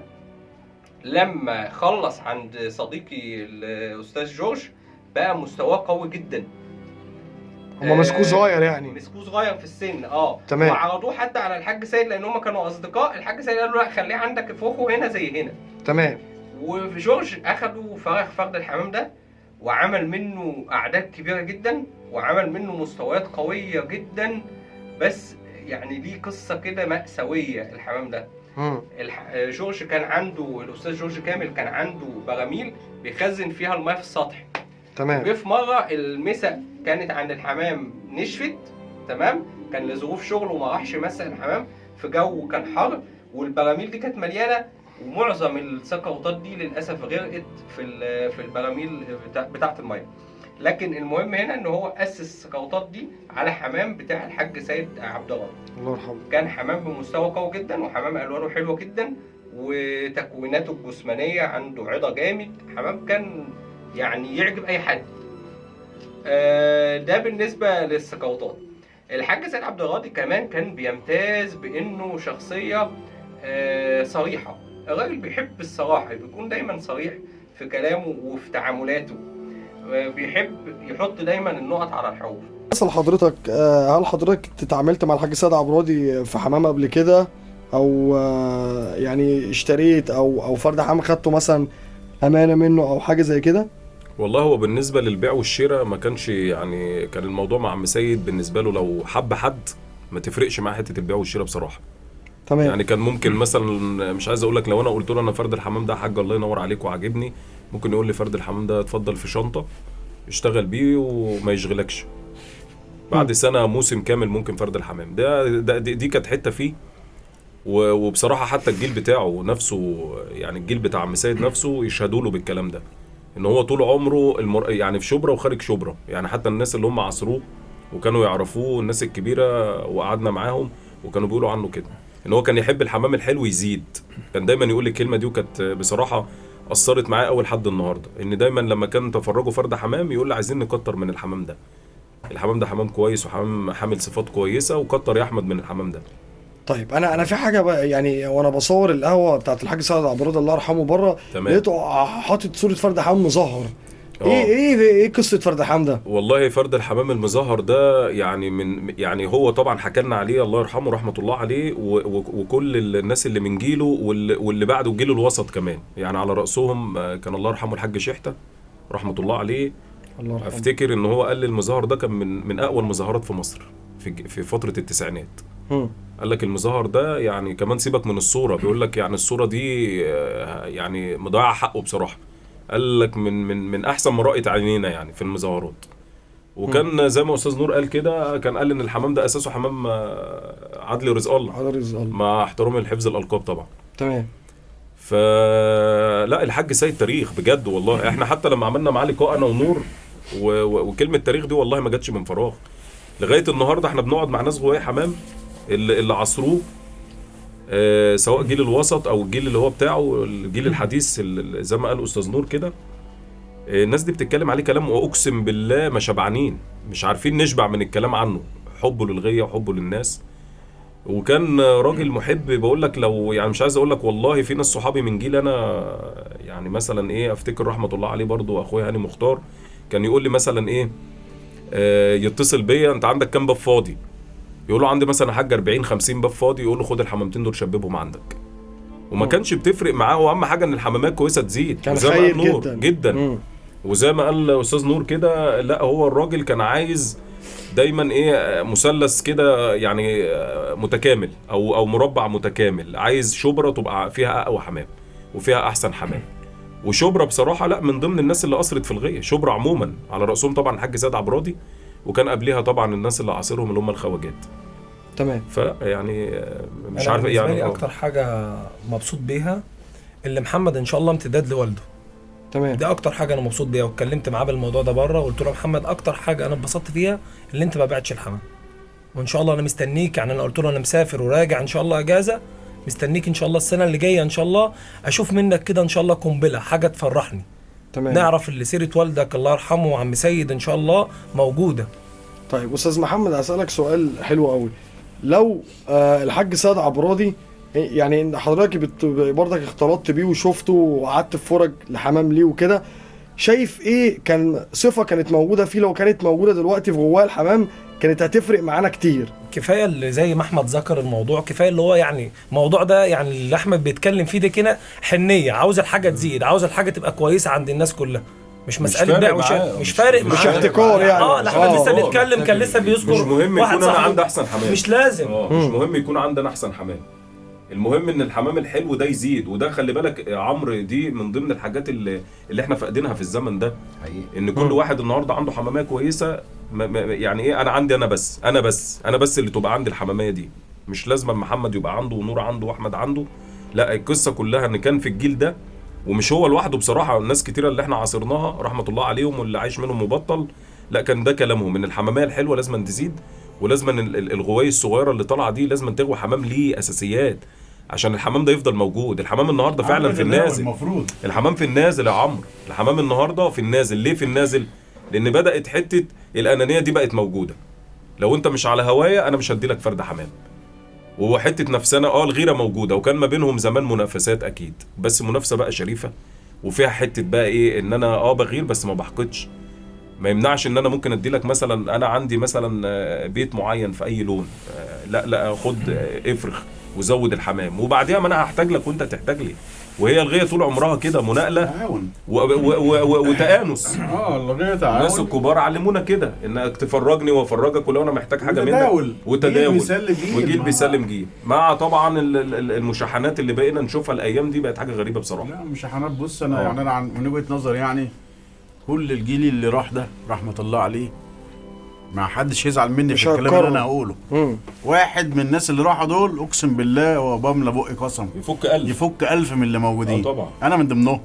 Speaker 4: لما خلص عند صديقي الاستاذ جورج بقى مستواه قوي جدا.
Speaker 1: هما مسكوه صغير يعني؟
Speaker 4: مسكوه صغير في السن
Speaker 1: تمام.
Speaker 4: وعرضوه حتى على الحاج سيد لان هم كانوا اصدقاء. الحاج سيد قال له لا خليه عندك افرخه هنا زي هنا.
Speaker 1: تمام.
Speaker 4: وجورج اخده فرد الحمام ده وعمل منه اعداد كبيره جدا، وعمل منه مستويات قويه جدا، بس يعني ليه قصه كده مأساويه الحمام ده. جورج كان عنده، الاستاذ جورج كامل كان عنده براميل بيخزن فيها الماء في السطح.
Speaker 1: تمام.
Speaker 4: وفي مره المسا كانت عند الحمام نشفت، تمام، كان لظروف شغله وما راحش مسا الحمام في جو كان حر، والبراميل دي كانت مليانه، ومعظم السقوطات دي للاسف غرقت في البراميل بتاعه الميه. لكن المهم هنا ان هو اسس السقوطات دي على حمام بتاع الحاج سيد عبد الغاضي
Speaker 1: الله يرحمه.
Speaker 4: كان حمام بمستوى قوي جدا، وحمام الوانه حلوه جدا، وتكويناته الجسمانيه عنده عضه جامد، حمام كان يعني يعجب اي حد. ده بالنسبه للسقوطات. الحاج سيد عبد الغاضي كمان كان بيمتاز بانه شخصيه صريحه. الراجل بيحب الصراحه، بيكون دايما صريح في كلامه وفي تعاملاته، بيحب يحط دايما النقط على الحروف.
Speaker 1: اسال حضرتك، هل حضرتك اتعاملت مع الحاج سيد عبد الغاضي في حمام قبل كده، او يعني اشتريت او فرد حمام خدته مثلا امانه منه او حاجه زي كده؟
Speaker 6: والله هو بالنسبه للبيع والشراء ما كانش يعني، كان الموضوع مع عم سيد بالنسبه له لو حب حد ما تفرقش معاه حته البيع والشراء بصراحه.
Speaker 1: تمام.
Speaker 6: يعني كان ممكن مثلا، مش عايز اقول لك، لو انا قلت له انا فرد الحمام ده حاج الله ينور عليك وعاجبني، ممكن يقول لي فرد الحمام ده اتفضل في شنطه اشتغل بيه وما يشغلكش. بعد سنه موسم كامل ممكن فرد الحمام ده دي كانت حته فيه. وبصراحه حتى الجيل بتاعه نفسه، يعني الجيل بتاع عم سيد نفسه يشهدوا له بالكلام ده، ان هو طول عمره يعني في شبرا وخارج شبرا. يعني حتى الناس اللي هم عصروه وكانوا يعرفوه، الناس الكبيره وقعدنا معاهم وكانوا بيقولوا عنه كده، ان هو كان يحب الحمام الحلو يزيد. كان دايما يقول لي الكلمه دي، وكانت بصراحه اثرت معايا اول حد النهارده، ان دايما لما كان تفرجوا فرد حمام يقول لي عايزين نكتر من الحمام ده، الحمام ده حمام كويس وحمام حامل صفات كويسه، وكتر يا احمد من الحمام ده.
Speaker 1: طيب انا في حاجه بقى، يعني وانا بصور القهوه بتاعت الحاج سيد عبد الغاضي الله يرحمه بره، لقيته حاطط صوره فرد حمام مظهر. ايه قصه فرد الحمام ده؟
Speaker 6: والله فرد الحمام المظهر ده يعني هو طبعا حكى لنا عليه الله يرحمه رحمه الله عليه، وكل الناس اللي من جيله واللي بعده الجيل الوسط كمان، يعني على راسهم كان الله يرحمه الحاج شحته رحمه الله عليه. الله يرحمه. افتكر ان هو قال المظهر ده كان من اقوى المظاهرات في مصر في فتره التسعينات. قال لك المظهر ده يعني كمان سيبك من الصوره، بيقول لك يعني الصوره دي يعني مضيعه حقه بصراحه. قال لك من احسن ما رأيت عينينا يعني في المظاهرات. وكان زي ما استاذ نور قال كده، كان قال ان الحمام ده اساسه حمام عدلي رزق الله،
Speaker 1: عدلي رزق الله،
Speaker 6: مع احترامي لحفظ الالقاب طبعا.
Speaker 1: تمام.
Speaker 6: فلا الحاج سيد تاريخ بجد والله. احنا حتى لما عملنا معاه لقاء انا ونور، وكلمه تاريخ دي والله ما جاتش من فراغ. لغايه النهارده احنا بنقعد مع ناس غوايه حمام اللي عصروه، سواء الجيل الوسط او الجيل اللي هو بتاعه الجيل الحديث زي ما قال استاذ نور كده. الناس دي بتتكلم عليه كلام واقسم بالله ما شبعانين، مش عارفين نشبع من الكلام عنه. حبه للغيه وحبه للناس، وكان راجل محب. بقول لك لو يعني مش عايز اقول لك والله، في ناس صحابي من جيل انا يعني مثلا افتكر رحمه الله عليه برضو اخويا هاني مختار، كان يقول لي مثلا يتصل بيا انت عندك كام باب فاضي، يقول له عندي مثلا حاجه 40 50 باب فاضي، يقول له خد الحمامتين دول شببهم عندك. وما كانش بتفرق معاه، واهم حاجه ان الحمامات كويسه تزيد.
Speaker 1: كان خير جدا
Speaker 6: جدا. وزي ما قال استاذ نور كده، لا هو الراجل كان عايز دايما ايه مثلث كده يعني متكامل او مربع متكامل. عايز شبرا تبقى فيها اقوى حمام وفيها احسن حمام. وشبرا بصراحه لا من ضمن الناس اللي اثرت في الغيه، شبرا عموما على راسهم طبعا الحاج سيد عبرادي، وكان قبليها طبعا الناس اللي عاصرهم اللي هم الخواجات.
Speaker 5: تمام.
Speaker 6: فيعني مش
Speaker 5: أنا
Speaker 6: عارف
Speaker 5: بالنسبة
Speaker 6: يعني
Speaker 5: لي اكتر حاجه مبسوط بيها اللي محمد ان شاء الله امتداد لوالده.
Speaker 1: تمام.
Speaker 5: دي اكتر حاجه انا مبسوط بيها، واتكلمت معاه بالموضوع ده بره وقلت له يا محمد اكتر حاجه انا اتبسطت فيها اللي انت ما بعتش الحمام، وان شاء الله انا مستنيك. يعني انا قلت له انا مسافر وراجع ان شاء الله اجازه، مستنيك ان شاء الله السنه اللي جايه ان شاء الله اشوف منك كده ان شاء الله قنبله، حاجه تفرحني.
Speaker 1: تمام.
Speaker 5: نعرف اللي سيره والدك الله يرحمه وعم سيد ان شاء الله موجوده.
Speaker 1: طيب استاذ محمد هسألك سؤال حلو قوي. لو الحاج سيد عبرادي، يعني حضرتك برضك اختلطت بيه وشفته وقعدت في فرج لحمام ليه وكده، شايف ايه كان صفة كانت موجودة فيه لو كانت موجودة دلوقتي في جواه الحمام كانت هتفرق معانا كتير؟
Speaker 5: كفايه اللي زي ما احمد ذكر الموضوع، كفايه اللي هو يعني الموضوع ده يعني اللي احمد بيتكلم فيه ده كده حنيه، عاوز الحاجه تزيد، عاوز الحاجه تبقى كويسه عند الناس كلها، مش مساله بيع وشراء، مش فارق معاه،
Speaker 1: مش احتكار يعني.
Speaker 5: احمد لسه بيتكلم كان لسه بيذكر
Speaker 6: مش مهم
Speaker 5: واحد
Speaker 6: يكون انا
Speaker 5: صاحبه.
Speaker 6: عندي احسن حمام،
Speaker 5: مش لازم
Speaker 6: مش مهم يكون عندنا احسن حمام. المهم ان الحمام الحلو ده يزيد. وده خلي بالك يا عمرو دي من ضمن الحاجات اللي احنا فاقدينها في الزمن ده،
Speaker 8: حقيقي.
Speaker 6: ان كل واحد النهارده عنده حماميه كويسه. يعني ايه، انا عندي انا بس اللي تبقى عندي الحماميه دي، مش لازم محمد يبقى عنده ونور عنده واحمد عنده. لا، القصه كلها ان كان في الجيل ده، ومش هو لوحده بصراحه، الناس كتيره اللي احنا عاصرناها رحمه الله عليهم واللي عايش منهم مبطل، لا كان ده كلامهم ان الحماميه الحلوه لازم تزيد، ولازم الغوايه الصغيره اللي طالعه دي لازم تغوي حمام ليه اساسيات عشان الحمام ده يفضل موجود. الحمام النهارده فعلا في النازل،
Speaker 3: المفروض
Speaker 6: الحمام في النازل يا عمرو، الحمام النهارده في النازل. ليه في النازل؟ لان بدات حته الانانيه دي بقت موجوده. لو انت مش على هوايه انا مش هدي لك فرد حمام. وهو حته نفسنا الغيره موجوده، وكان ما بينهم زمان منافسات اكيد، بس منافسه بقى شريفه وفيها حته بقى ايه، ان انا بغير بس ما بحقدش. ما يمنعش ان انا ممكن ادي لك مثلا، انا عندي مثلا بيت معين في اي لون، لا خد افرخ وزود الحمام، وبعديها ما انا هحتاج لك وانت تحتاج لي. وهي الغيه طول عمرها كده مناقله
Speaker 3: تعاون
Speaker 6: وتآنس.
Speaker 3: الغيه تعاون.
Speaker 6: الناس الكبار علمونا كده، انك تفرجني وافرجك ولو انا محتاج حاجه منك، وتداول، وجيل بيسلم جيل. مع طبعا المشاحنات اللي بقينا نشوفها الايام دي بقت حاجه غريبه بصراحه.
Speaker 3: لا مشاحنات، بص انا يعني انا من وجهه نظري يعني كل الجيل اللي راح ده رحمه الله عليه ما حدش يزعل مني في الكلام اللي انا هقوله. واحد من الناس اللي راحوا دول اقسم بالله وبملى بقي قسم يفك 1000 من اللي موجودين.
Speaker 6: طبعا
Speaker 3: انا من ضمنهم،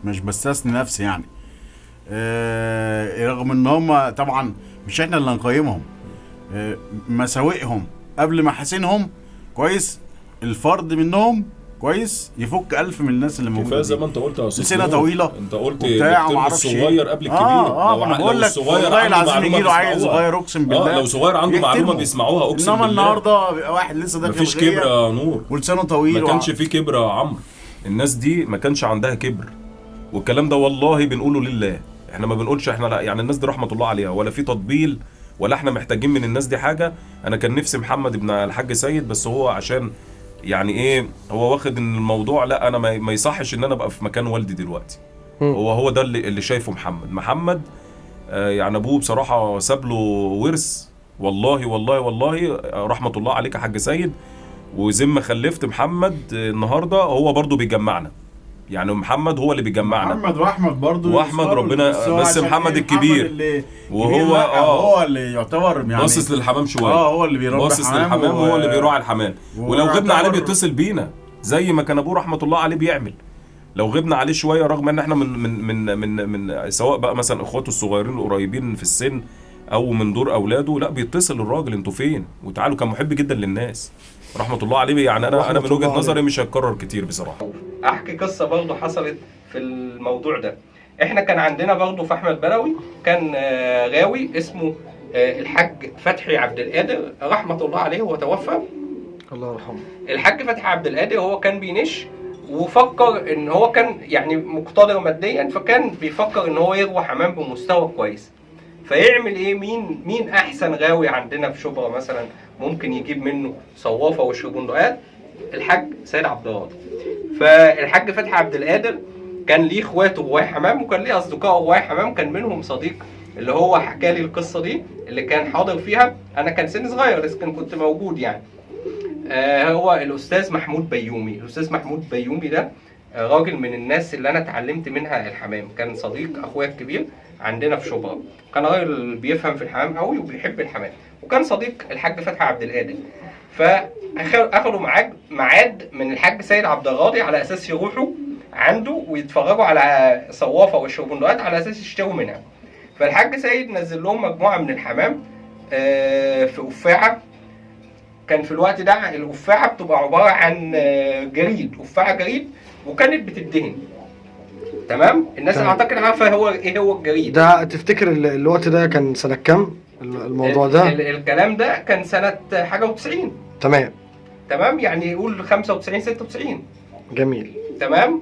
Speaker 3: مش بستثني نفسي يعني. رغم ان هم طبعا مش احنا اللي هنقيمهم، مساوئهم قبل محاسنهم كويس، الفرد منهم كويس يفك 1000 من الناس اللي موجودين.
Speaker 6: كفايه زي ما انت قلت يا استاذ،
Speaker 3: سنه طويله
Speaker 6: انت قلت
Speaker 3: الصغير
Speaker 6: قبل الكبير.
Speaker 3: انا بقول لك والله العظيم يجي له عيل صغير اقسم بالله،
Speaker 6: لو صغير عنده معلومه بيسمعوها اقسم بالله.
Speaker 3: انما النهارده واحد لسه داخل
Speaker 6: مفيش كبر يا نور،
Speaker 3: ولسانه طويل،
Speaker 6: ما كانش في كبر يا عمرو. الناس دي ما كانش عندها كبر، والكلام ده والله بنقوله لله. احنا ما بنقولش احنا لا، يعني الناس دي رحمه الله عليها ولا في تطبيل ولا احنا محتاجين من الناس دي حاجه. انا كان نفسي محمد ابن الحاج سيد، بس هو عشان يعني ايه هو واخد ان الموضوع لا انا ما يصحش ان انا ابقى في مكان والدي دلوقتي. هو ده اللي شايفه محمد يعني ابوه بصراحه ساب له ورث، والله رحمه الله عليك يا حاج سيد. وزي ما خلفت محمد النهارده هو برضو بيجمعنا، يعني محمد هو اللي بيجمعنا.
Speaker 3: محمد واحمد برضو،
Speaker 6: واحمد ربنا بس محمد الكبير وهو
Speaker 3: هو اللي يعتبر يعني
Speaker 6: باصص للحمام شويه،
Speaker 3: هو اللي بيربي
Speaker 6: باصص للحمام وهو اللي بيراعي الحمام. ولو غبنا عليه بيتصل بينا زي ما كان ابوه رحمه الله عليه بيعمل. لو غبنا عليه شويه رغم ان احنا من سواء بقى مثلا اخواته الصغيرين القريبين في السن او من دور اولاده، لا بيتصل الراجل انتوا فين وتعالوا. كان محب جدا للناس رحمه الله عليه. يعني انا من وجهه نظري مش هتكرر كتير بصراحه.
Speaker 4: احكي قصه برضه حصلت في الموضوع ده. احنا كان عندنا برضه في احمد بلوي كان غاوي اسمه الحاج فتحي عبد القادر رحمه الله عليه، هو توفى
Speaker 1: الله يرحمه.
Speaker 4: الحاج فتحي عبد القادر هو كان بينش، وفكر ان هو كان يعني مقتدر ماديا، فكان بيفكر ان هو يروح حمام بمستوى كويس. فيعمل ايه؟ مين احسن غاوي عندنا في شبرا مثلا ممكن يجيب منه صوافه وشربندقات؟ الحاج سيد عبد الراضي. فالحاج فتحي عبد القادر كان ليه اخواته رواي حمام، وكان ليه اصدقاء رواي حمام، كان منهم صديق اللي هو حكى لي القصه دي اللي كان حاضر فيها. انا كان سني صغير بس كنت موجود يعني. هو الاستاذ محمود بيومي. الاستاذ محمود بيومي ده راجل من الناس اللي انا اتعلمت منها الحمام. كان صديق اخويا الكبير عندنا في شبرا. كان راجل بيفهم في الحمام قوي وبيحب الحمام، وكان صديق الحاج فتحي عبد القادر. فاخدوا ميعاد من الحاج سيد عبد الراضي على اساس يروحوا عنده ويتفرجوا على صوافه والشربندقات على اساس يشتروا منها. فالحاج سيد نزل لهم مجموعه من الحمام في قفاعه. كان في الوقت ده القفاعه بتبقى عباره عن جريد، قفاعه جريد، وكانت بتدهن. تمام؟ الناس اللي اعتقد عارفه هو ايه هو الجريد
Speaker 1: ده. تفتكر الوقت ده كان سنه كام الموضوع ده؟
Speaker 4: الكلام ده كان سنه حاجه و90. تمام، يعني يقول 95 96.
Speaker 1: جميل.
Speaker 4: تمام.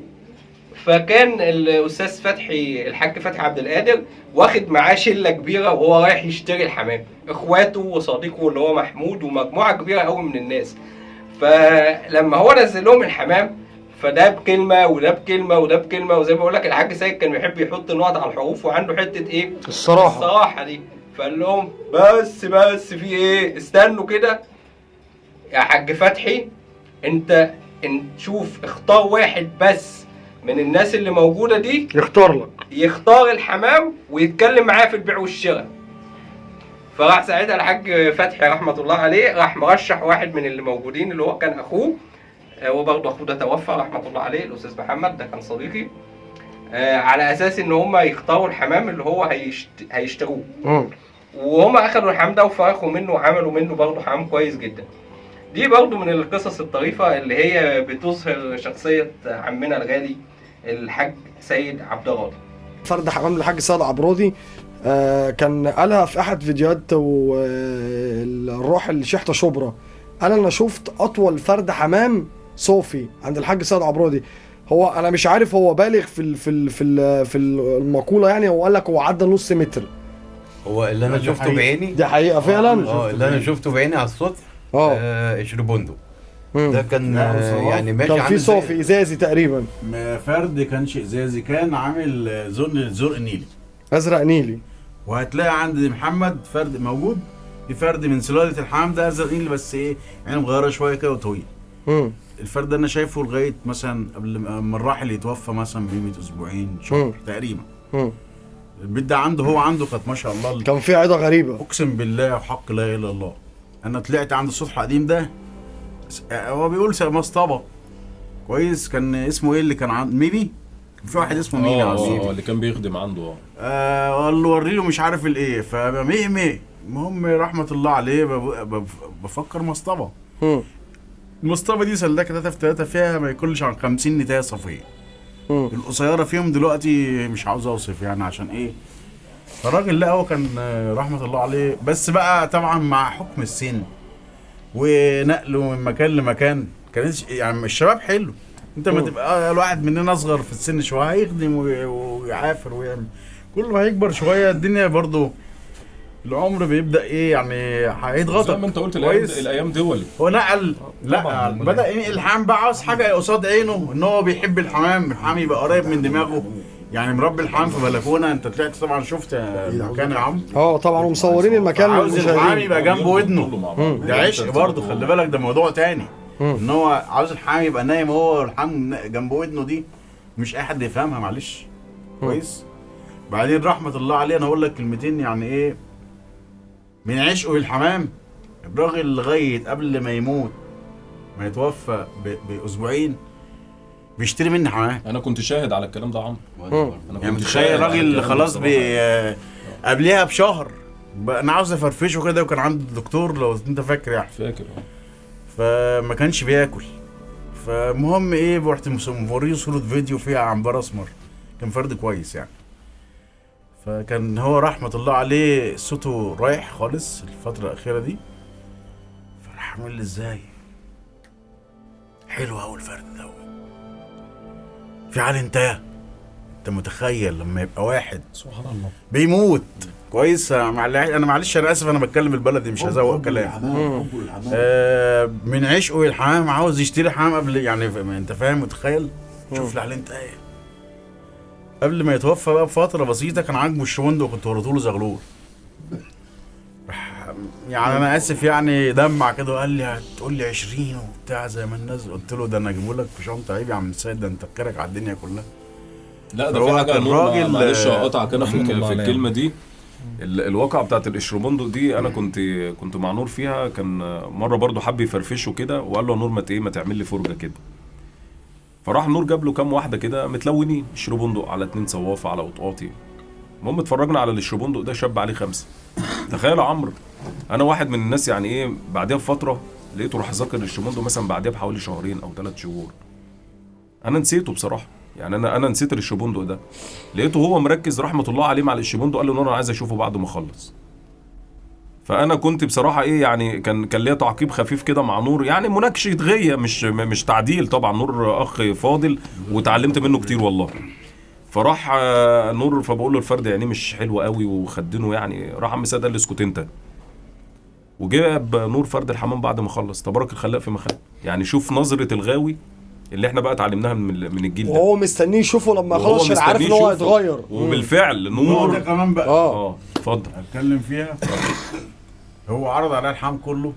Speaker 4: فكان الاستاذ فتحي الحاج فتحي عبد القادر واخد معاه شله كبيره وهو رايح يشتري الحمام، اخواته وصديقه اللي هو محمود ومجموعه كبيره قوي من الناس. فلما هو نزل لهم الحمام فده بكلمه وده بكلمه وده بكلمه، وزي ما بقول لك الحاج سيد كان بيحب يحط نقط على الحروف وعنده حته ايه؟ الصراحه دي. فقال لهم بس في ايه؟ استنوا كده يا حاج فتحي، انت شوف اختار واحد بس من الناس اللي موجوده دي يختار الحمام ويتكلم معاه في البيع والشراء. فراح ساعتها الحاج فتحي رحمه الله عليه راح مرشح واحد من اللي موجودين اللي هو كان اخوه، وبرضه اخوه ده توفى رحمه الله عليه، الاستاذ محمد ده كان صديقي، على اساس ان هم يختاروا الحمام اللي هو هيشتروه. وهم اخذوا الحمام ده وفرخوا منه وعملوا منه برضه حمام كويس جدا. دي برضه من القصص الطريفه اللي هي بتظهر شخصيه عمنا الغالي الحاج سيد عبد الراضي.
Speaker 1: فرد حمام للحاج سيد عبد الراضي كان قالها في احد فيديوهات الروح الشحته شبرا. انا شفت اطول فرد حمام صوفي عند الحاج سيد عبد الراضي. هو انا مش عارف هو بالغ في المقوله يعني، هو قال لك هو عدى نص متر.
Speaker 8: هو اللي انا شفته بعيني
Speaker 1: دي حقيقه فعلا.
Speaker 8: اللي انا شفته بعيني على السطح اشربوندو ده كان يعني ماشي،
Speaker 1: كان في صوفي ازازي تقريبا،
Speaker 3: فرد كانش ازازي، كان عامل زرق نيلي،
Speaker 1: ازرق نيلي.
Speaker 3: وهتلاقي عند محمد فرد موجود، في فرد من سلاله الحمام ده ازرق نيلي بس ايه يعني مغيره شويه كده وطويل. الفرد ده انا شايفه لغايه مثلا قبل ما الراحل يتوفى مثلا بقيمه اسبوعين شهر تقريبا. البيت ده عنده كانت ما شاء الله
Speaker 1: كان في عيده غريبه اقسم
Speaker 3: بالله وحق لا اله الا الله. انا طلعت عند السطح القديم ده، هو بيقول مصطبه كويس، كان اسمه ايه اللي كان عند ميمي؟ في واحد اسمه ميمي
Speaker 6: اللي كان بيخدم عنده.
Speaker 3: قال له وري له مش عارف الايه، فميمي المهم رحمه الله عليه بفكر مصطبه. المصطبه دي سلاكه 3 في 3 فيها ما يكونش عن 50 نتايه صفيه. القصيره فيهم دلوقتي مش عاوز اوصف يعني عشان ايه. فالراجل لا هو كان رحمه الله عليه، بس بقى طبعا مع حكم السن ونقله من مكان لمكان كانش يعني الشباب حلو. انت ما تبقى الواحد مننا اصغر في السن شويه هيخدم ويعافر ويعمل، كل ما هيكبر شويه الدنيا برضو العمر بيبدا ايه يعني هيضغطك
Speaker 6: زي ما انت قلت. الايام دولي
Speaker 3: هو نقل لا بدا ايه الحمام بقى عاوز حاجه قصاد عينه، ان هو بيحب الحمام يبقى قريب من دماغه يعني. مربي الحمام في بلكونه، انت طلعت طبعا شفت المكان يا عم.
Speaker 1: طبعا ومصورين المكان.
Speaker 3: عاوز الحمام يبقى جنب ودنه، ده عشق برضه خلي بالك، ده موضوع تاني. ان هو عاوز الحمام يبقى نايم هو والحمام جنب ودنه، دي مش اي حد يفهمها معلش. كويس. بعدين رحمه الله عليه انا اقول لك كلمتين يعني ايه من عشقه للحمام. الراجل لغايه قبل ما يموت ما يتوفى باسبوعين بيشتري مني حمام.
Speaker 6: انا كنت شاهد على الكلام ده يا عمرو.
Speaker 3: يعني متخيل راجل خلاص قبلها بشهر انا عاوز افرفشه كده، وكان عنده الدكتور لو انت فاكر يعني.
Speaker 6: فاكر.
Speaker 3: فما كانش بياكل. فالمهم ايه رحت موريه صوره فيديو فيها عنبر اسمر، كان فرد كويس يعني. فكان هو رحمه الله عليه صوته رايح خالص الفتره الاخيره دي. فراح عامل لي ازاي حلو قوي الفرد ده في عالي. انت متخيل لما يبقى واحد
Speaker 6: سبحان الله
Speaker 3: بيموت كويس. انا معلش انا اسف انا بتكلم البلدي مش هزوق كلام. من عشقه للحمام عاوز يشتري حمام قبل يعني انت فاهم متخيل. شوف لي عليه انت ايه قبل ما يتوفى بقى بفتره بسيطه كان عاجبه الشوندو وكنت وريته له زغلول. يعني انا اسف يعني دمع كده وقال لي هتقول لي 20 وبتاع زي ما الناس. قلت له ده انا اجيبه لك في شنطه عيب يا عم السيد، ده انت فكرك على الدنيا كلها.
Speaker 6: لا ده في
Speaker 3: هو
Speaker 6: حاجه
Speaker 3: الراجل-
Speaker 6: معلش اقطعك انا في
Speaker 5: رحمة الله
Speaker 6: في
Speaker 5: عليه.
Speaker 6: الكلمه دي. الواقعه بتاعت الاشروبوندو دي انا كنت مع نور فيها. كان مره برضو حب يفرفشه كده وقال له نور ما تعمل لي فرجه كده. فراح نور جاب له كام واحده كده متلونين اشروبوندو على 2 صوافه على قطقاطي. المهم اتفرجنا على الاشروبوندو ده شاب عليه 5. تخيل يا عمرو انا واحد من الناس يعني ايه بعديها بفتره لقيته راح ذاكر الاشروبوندو مثلا بعديها بحوالي 2 أو 3 شهور. انا نسيته بصراحه يعني انا نسيت الاشروبوندو ده. لقيته هو مركز رحمه الله عليه مع الاشروبوندو. قال له نور انا عايز اشوفه بعد ما اخلص. فانا كنت بصراحه ايه يعني كان ليا تعقيب خفيف كده مع نور يعني مناقشه غيه مش تعديل طبعا. نور اخ فاضل وتعلمت منه كتير والله. فراح نور فبقول له الفرد يعني مش حلو قوي وخدنه يعني. راح عم سيد قال لي اسكت انت. وجاب نور فرد الحمام بعد ما خلص. تبارك الخلاق في مخالق. يعني شوف نظره الغاوي اللي احنا بقى اتعلمناها من الجيل ده.
Speaker 1: وهو مستنيه يشوفه لما
Speaker 6: وهو
Speaker 1: يخلص عشان عارف ان
Speaker 6: مستنيه
Speaker 1: هو
Speaker 6: يشوفه.
Speaker 1: هيتغير.
Speaker 3: ده
Speaker 6: وبالفعل نور
Speaker 3: كمان بقى
Speaker 6: اتفضل.
Speaker 3: اتكلم فيها. هو عرض عليا الحام كله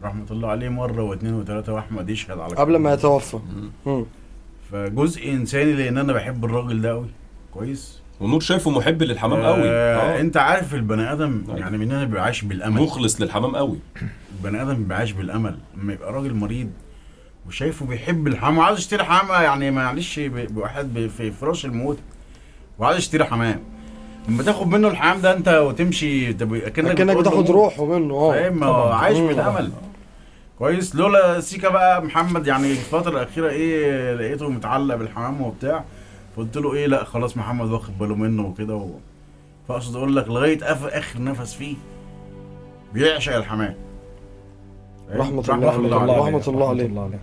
Speaker 3: رحمه الله عليه مره واثنين وثلاثه واحمد يشهد على
Speaker 1: قبل ما يتوفى.
Speaker 3: فجزء انساني لان انا بحب الراجل ده قوي كويس.
Speaker 6: ونور شايفه محب للحمام قوي.
Speaker 3: انت عارف البني ادم يعني مننا بيبقى عايش بالامل.
Speaker 6: مخلص للحمام قوي.
Speaker 3: البني ادم بيبقى عايش بالامل. لما يبقى راجل مريض وشايفه بيحب الحمام وعايز يشتري حمام يعني معلش واحد في فراش الموت وعايز يشتري حمام. لما تاخد منه الحمام ده انت وتمشي
Speaker 1: كأنك بتاخد روحه منه.
Speaker 3: فاهم عايش بالامل كويس. لولا سيكا بقى محمد يعني الفتره الاخيره ايه لقيته متعلق بالحمام وبتاع. قلت له ايه لا خلاص محمد واخد باله منه وكده فاقصد اقول لك لغايه اخر نفس فيه بيعشق الحمام.
Speaker 1: رحمة الله عليه. رحمة الله عليه.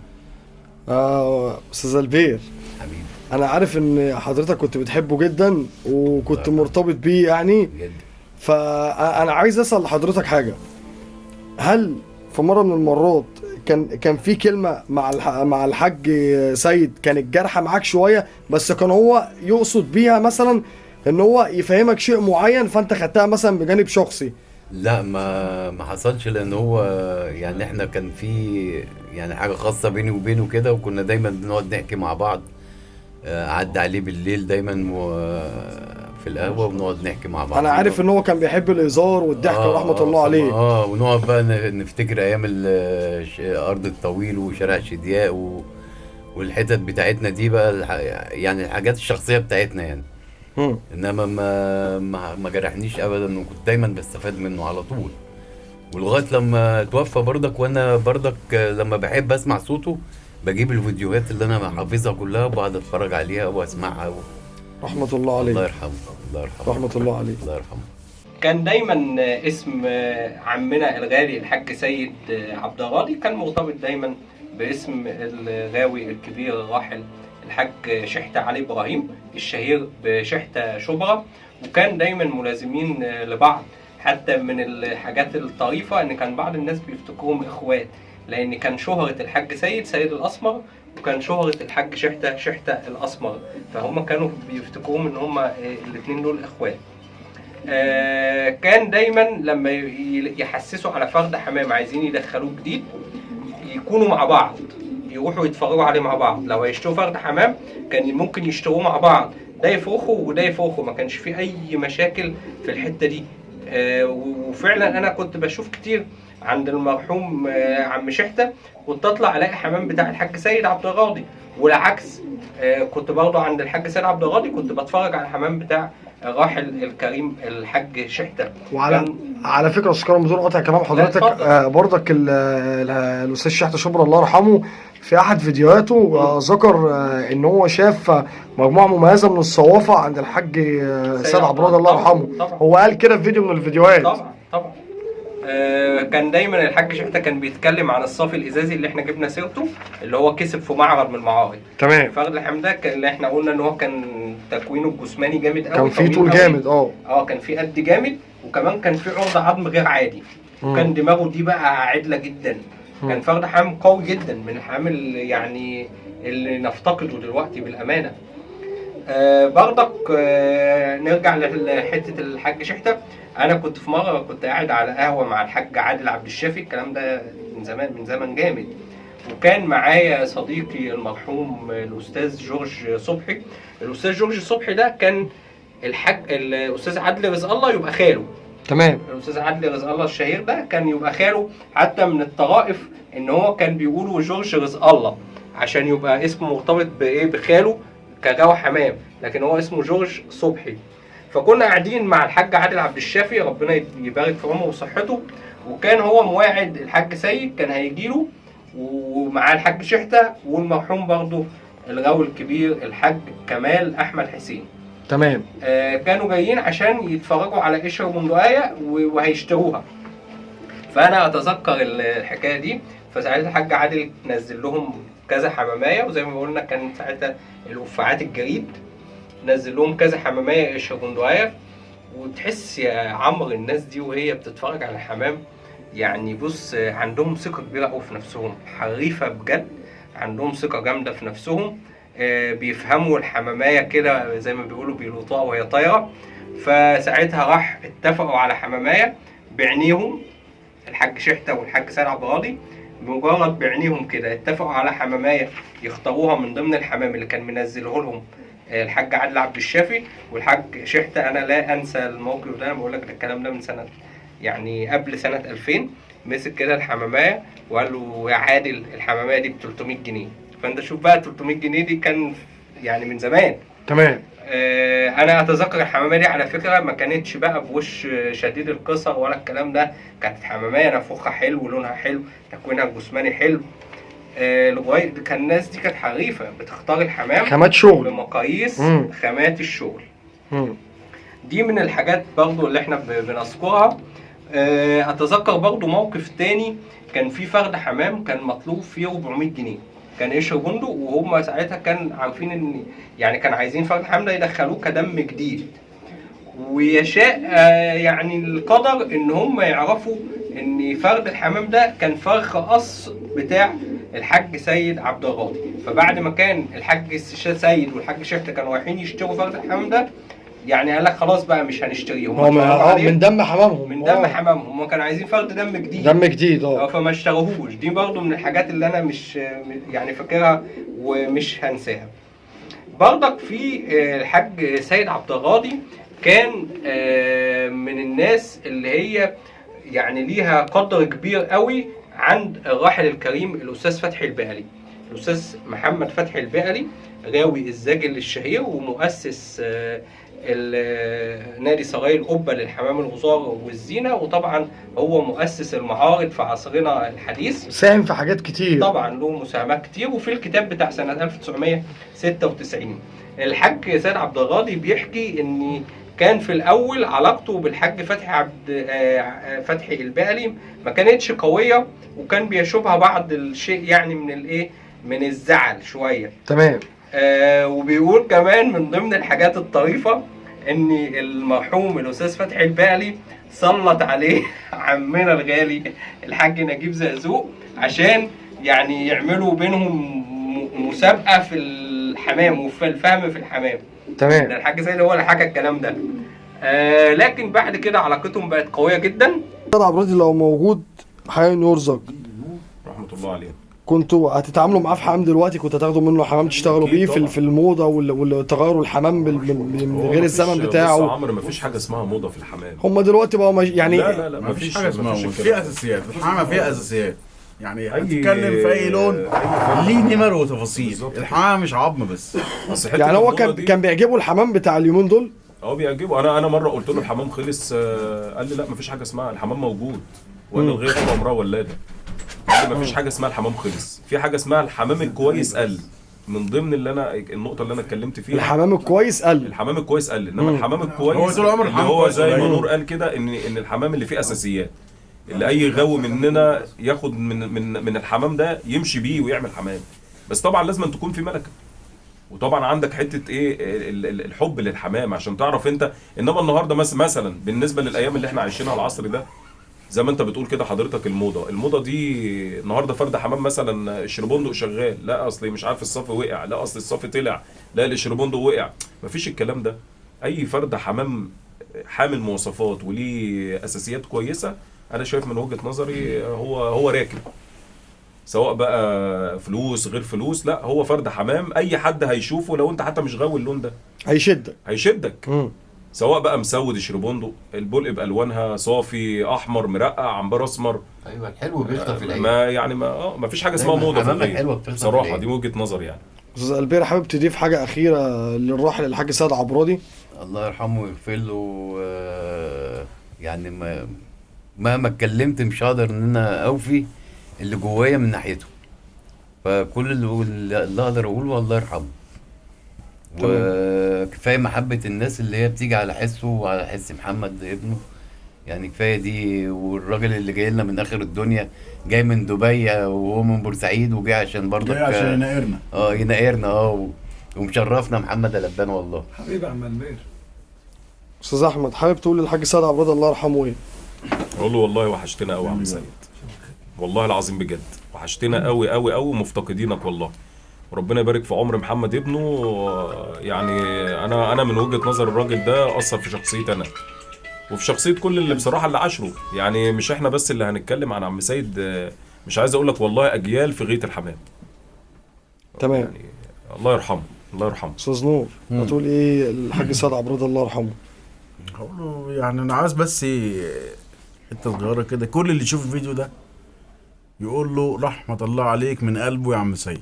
Speaker 1: استاذ البير
Speaker 8: حبيبي
Speaker 1: انا عارف ان حضرتك كنت بتحبه جدا وكنت مرتبط بيه يعني.
Speaker 8: جدا.
Speaker 1: فانا عايز اسال حضرتك حاجه. هل في مره من المرات كان في كلمه مع الحاج سيد كانت جارحه معاك شويه بس كان هو يقصد بيها مثلا ان هو يفهمك شيء معين فانت خدتها مثلا بجانب شخصي؟
Speaker 8: لا ما حصلش لان هو يعني احنا كان في يعني حاجه خاصه بيني وبينه كده وكنا دايما بنقعد نحكي مع بعض. عدى عليه بالليل دايما في القهوه ونقعد نحكي مع بعض.
Speaker 1: انا عارف ان هو كان بيحب الهزار والضحك ورحمه الله عليه.
Speaker 8: ونقعد بقى نفتكر ايام الارض الطويل وشارع شدياء والحتت بتاعتنا دي بقى يعني الحاجات الشخصيه بتاعتنا يعني. انما ما جرحنيش ابدا وكنت دايما بستفاد منه على طول. ولغايه لما توفى برضك وانا برضك لما بحب اسمع صوته بجيب الفيديوهات اللي انا حافظها كلها وبقعد اتفرج عليها واسمعها
Speaker 1: رحمة الله عليه.
Speaker 8: الله يرحمه. الله يرحمه.
Speaker 1: رحمة الله عليه.
Speaker 8: الله يرحمه.
Speaker 4: كان دايما اسم عمنا الغالي الحاج سيد عبد الغالي كان مرتبط دايما باسم الغاوي الكبير الراحل الحاج شحتة علي إبراهيم الشهير بشحتة شبرا. وكان دايما ملازمين لبعض. حتى من الحاجات الطريفة ان كان بعض الناس بيفتكروهم اخوات لان كان شهرة الحاج سيد الاسمر وكان شهرة الحاج شحتة الاسمر فهم كانوا بيفتكروهم ان هم الاثنين دول اخوات. كان دايما لما يحسسوا على فرد حمام عايزين يدخلوه جديد يكونوا مع بعض يروحوا يتفرجوا عليه مع بعض. لو هيشتروا فرد حمام كان ممكن يشتروه مع بعض ده يفرخه وده يفرخه ما كانش فيه اي مشاكل في الحتة دي. وفعلا انا كنت بشوف كتير عند المرحوم عم شحتة كنت اطلع الاقي حمام بتاع الحاج سيد عبد الغاضي والعكس. كنت برضه عند الحاج سيد عبد الغاضي كنت بتفرج على الحمام بتاع الراحل الكريم الحاج شحتة.
Speaker 1: على فكره استاذ كرم بدون قطع كلام حضرتك برضك الاستاذ شحتة شبرا الله يرحمه في احد فيديوهاته ذكر ان هو شاف مجموعه مميزه من الصوافه عند الحاج سيد عبد الغاضي الله يرحمه. هو قال كده في فيديو من الفيديوهات.
Speaker 4: طبعا كان دايما الحاج شحتة كان بيتكلم عن الصافي الازازي اللي احنا جبنا سيرته اللي هو كسب في معرض من المعارض.
Speaker 1: تمام.
Speaker 4: فرد الحمام اللي احنا قلنا ان هو كان تكوينه الجسماني جامد قوي.
Speaker 1: كان فيه طول جامد.
Speaker 4: كان فيه قد جامد وكمان كان فيه عرض عظم غير عادي. وكان دماغه دي بقى عدله جدا. كان فرد حمام قوي جدا من الحمام يعني اللي نفتقده دلوقتي بالامانه. برضك نرجع لحته الحاج شحته. انا كنت في مره كنت قاعد على قهوه مع الحاج عادل عبد الشافي، الكلام ده من زمان جامد، وكان معايا صديقي المرحوم الاستاذ جورج صبحي. الاستاذ جورج صبحي ده كان الاستاذ عادل رزق الله يبقى خاله.
Speaker 5: تمام.
Speaker 4: الاستاذ عادل رزق الله الشهير ده كان يبقى خاله، حتى من الطرائف ان هو كان بيقولوا جورج رزق الله عشان يبقى اسمه مرتبط بايه، بخاله كجو حمام، لكن هو اسمه جورج صبحي. فكنا قاعدين مع الحاج عادل عبد الشافي ربنا يبارك في عمره وصحته، وكان هو مواعد الحاج سيد كان هيجيله ومع الحاج شحته والمرحوم برضه الغاوي الكبير الحاج كمال احمد حسين.
Speaker 5: تمام.
Speaker 4: كانوا جايين عشان يتفرجوا على قشر بندقية وهيشتروها. فانا اتذكر الحكايه دي. فساعتها الحاج عادل نزل لهم كذا حمامايه، وزي ما قلنا كان ساعتها القفاعات الجريد، نزل لهم كذا حمامايه قشر بندقية. وتحس يا عمرو الناس دي وهي بتتفرج على الحمام، يعني بص عندهم ثقه كبيره قوي في نفسهم، حريفه بجد، عندهم ثقه جامده في نفسهم. بيفهموا الحمامايه كده زي ما بيقولوا بيلقطوها وهي طايره. فساعتها راح اتفقوا على حمامايه بعينيهم، الحاج شحته والحاج سيد عبد الراضي بمجرد بعينيهم كده اتفقوا على حمامايه يختاروها من ضمن الحمام اللي كان منزله لهم الحاج عادل عبد الشافي والحاج شحته. انا لا انسى الموقف ده، انا بقول لك الكلام ده من سنه يعني قبل سنه 2000. مسك كده الحمامايه وقال له يا عادل الحمامايه دي ب 300 جنيه. فانت شوف بقى 300 جنيه دي كان يعني من زمان.
Speaker 5: تمام.
Speaker 4: انا اتذكر الحماميه دي على فكره ما كانتش بقى بوش شديد القصر ولا الكلام ده، كانت حماميه نافوخها حلو ولونها حلو، تكوينها الجسماني حلو. لغايه كان الناس دي كانت حريفه بتختار الحمام
Speaker 5: خامات شغل
Speaker 4: بمقاييس خامات الشغل. دي من الحاجات برضو اللي احنا بنذكرها. اتذكر برضو موقف تاني، كان في فرد حمام كان مطلوب فيه 400 جنيه، كان قشر بندق، وهم ساعتها كان عارفين ان يعني كان عايزين فرد الحمام ده يدخلوه كدم جديد. ويشاء يعني القدر ان هم يعرفوا ان فرد الحمام ده كان فرخ قص بتاع الحاج سيد عبد الراضي. فبعد ما كان الحاج سيد والحاج شحته كانوا رايحين يشتروا فرد الحمام ده، يعني قال لك خلاص بقى مش هنشتريه، هم
Speaker 5: من دم حمامهم،
Speaker 4: من دم حمامهم، هم كانوا عايزين فرد دم جديد،
Speaker 5: دم جديد
Speaker 4: فما اشتروهوش. دي برضو من الحاجات اللي انا مش يعني فاكرها ومش هنساها. برضك في الحاج سيد عبد الراضي كان من الناس اللي هي يعني ليها قدر كبير قوي عند الراحل الكريم الاستاذ فتحي البقلي. الاستاذ محمد فتحي البقلي غاوي الزاجل الشهير ومؤسس نادي سراي القبه للحمام الغزار والزينه، وطبعا هو مؤسس المعارض في عصرنا الحديث،
Speaker 5: ساهم في حاجات كتير
Speaker 4: طبعا له مساهمات كتير. وفي الكتاب بتاع سنه 1996 الحاج سيد عبد الراضي بيحكي ان كان في الاول علاقته بالحاج فتحي البقلي ما كانتش قويه، وكان بيشوبها بعض الشيء يعني من الايه، من الزعل شويه.
Speaker 5: تمام.
Speaker 4: وبيقول كمان من ضمن الحاجات الطريفه ان المرحوم الاستاذ فتحي البقلي سلط عليه عمنا الغالي الحاج نجيب زقزوق عشان يعني يعملوا بينهم مسابقه في الحمام وفي الفهم في الحمام.
Speaker 5: تمام.
Speaker 4: ده الحاج سيد هو اللي حكى الكلام ده. لكن بعد كده علاقتهم بقت قويه جدا.
Speaker 1: عبد الراضي لو موجود حي يرزق
Speaker 6: رحمه الله عليه،
Speaker 1: كنتوا هتتعاملوا معاه في حمام دلوقتي، كنتوا هتاخدوا منه حمام تشتغلوا بيه في الموضه والتغير الحمام من غير الزمن بتاعه.
Speaker 6: بص يا عمرو مفيش حاجه اسمها موضه في الحمام.
Speaker 1: هم دلوقتي بقوا يعني
Speaker 6: لا
Speaker 3: مفيش حاجه اسمها موضه، في اساسيات الحمامه، فيها اساسيات يعني هتتكلم في اي لون ليه نمر وتفاصيل. الحمامه مش عظم بس.
Speaker 1: يعني هو كان بيعجبه الحمام بتاع اليومين دول.
Speaker 6: بيعجبه. انا مره قلت له الحمام خلص، قال لي لا مفيش حاجه اسمها الحمام موجود، وانا الغير طول عمرها ولاده. قال لي مفيش حاجه اسمها الحمام خلص، في حاجه اسمها الحمام الكويس قل. من ضمن النقطه اللي انا اتكلمت فيها
Speaker 1: الحمام الكويس قل.
Speaker 6: الحمام الكويس قل، انما الحمام الكويس
Speaker 3: هو طول عمره
Speaker 6: اللي هو زي ما نور قال كده ان الحمام اللي فيه اساسيات، اللي اي غاوي مننا ياخد من الحمام ده يمشي بيه ويعمل حمام. بس طبعا لازم تكون في ملكه، وطبعا عندك حته ايه الحب للحمام عشان تعرف انت. انما النهارده مثلا بالنسبه للايام اللي احنا عايشينها العصر ده، زي ما انت بتقول كده حضرتك، الموضه دي النهارده فرد حمام مثلا الشربندق شغال، لا اصلي مش عارف الصف وقع، لا اصل الصف طلع، لا الشربندق وقع. مفيش الكلام ده. اي فرد حمام حامل مواصفات وليه اساسيات كويسه، انا شايف من وجهه نظري هو راكب، سواء بقى فلوس غير فلوس، لا هو فرد حمام اي حد هيشوفه لو انت حتى مش غاوي اللون ده هيشدك. سواء بقى مسود الشربندق، البلق بالوانها صافي، احمر مرقع، عنبر اسمر.
Speaker 8: ايوه الحلو بيخطف العين.
Speaker 6: ما يعني ما فيش حاجه اسمها موضه في الغير بصراحه، دي وجهه نظري يعني.
Speaker 1: استاذ البير، حابب تضيف حاجه اخيره للراحل الحاج سيد عبرادي؟
Speaker 8: الله يرحمه ويغفر له. يعني مهما اتكلمت مش هقدر ان انا اوفي اللي جوايا من ناحيته. فكل اللي اقدر اقوله الله يرحمه. وكفايه محبه الناس اللي هي بتيجي على حسه وعلى حس محمد ابنه، يعني كفايه دي. والراجل اللي جاي لنا من اخر الدنيا، جاي من دبي وهو من بورسعيد، وجاي عشان برضك
Speaker 3: جاي عشان يناقرنا.
Speaker 8: يناقرنا ومشرفنا محمد لبان والله.
Speaker 5: حبيبي عم البير.
Speaker 1: استاذ احمد، حابب تقول للحاج سيد عبرادي الله يرحمه ايه؟
Speaker 6: اقول له والله وحشتنا قوي يا عم سيد، والله العظيم بجد وحشتنا قوي قوي قوي، ومفتقدينك والله. وربنا يبارك في عمر محمد ابنه. يعني انا من وجهة نظر الراجل ده اثر في شخصيتي انا وفي شخصية كل اللي بصراحة اللي عاشره. يعني مش احنا بس اللي هنتكلم عن عم سيد، مش عايز اقول لك والله اجيال في غية الحمام.
Speaker 1: تمام.
Speaker 6: يعني الله يرحمه، الله يرحمه.
Speaker 1: استاذ نور، هتقول ايه الحاج سيد عبرادي الله يرحمه؟
Speaker 3: هقول له يعني انا عايز بس حته صغيره كده، كل اللي يشوف الفيديو ده يقول له رحمه الله عليك من قلبه يا عم سيد.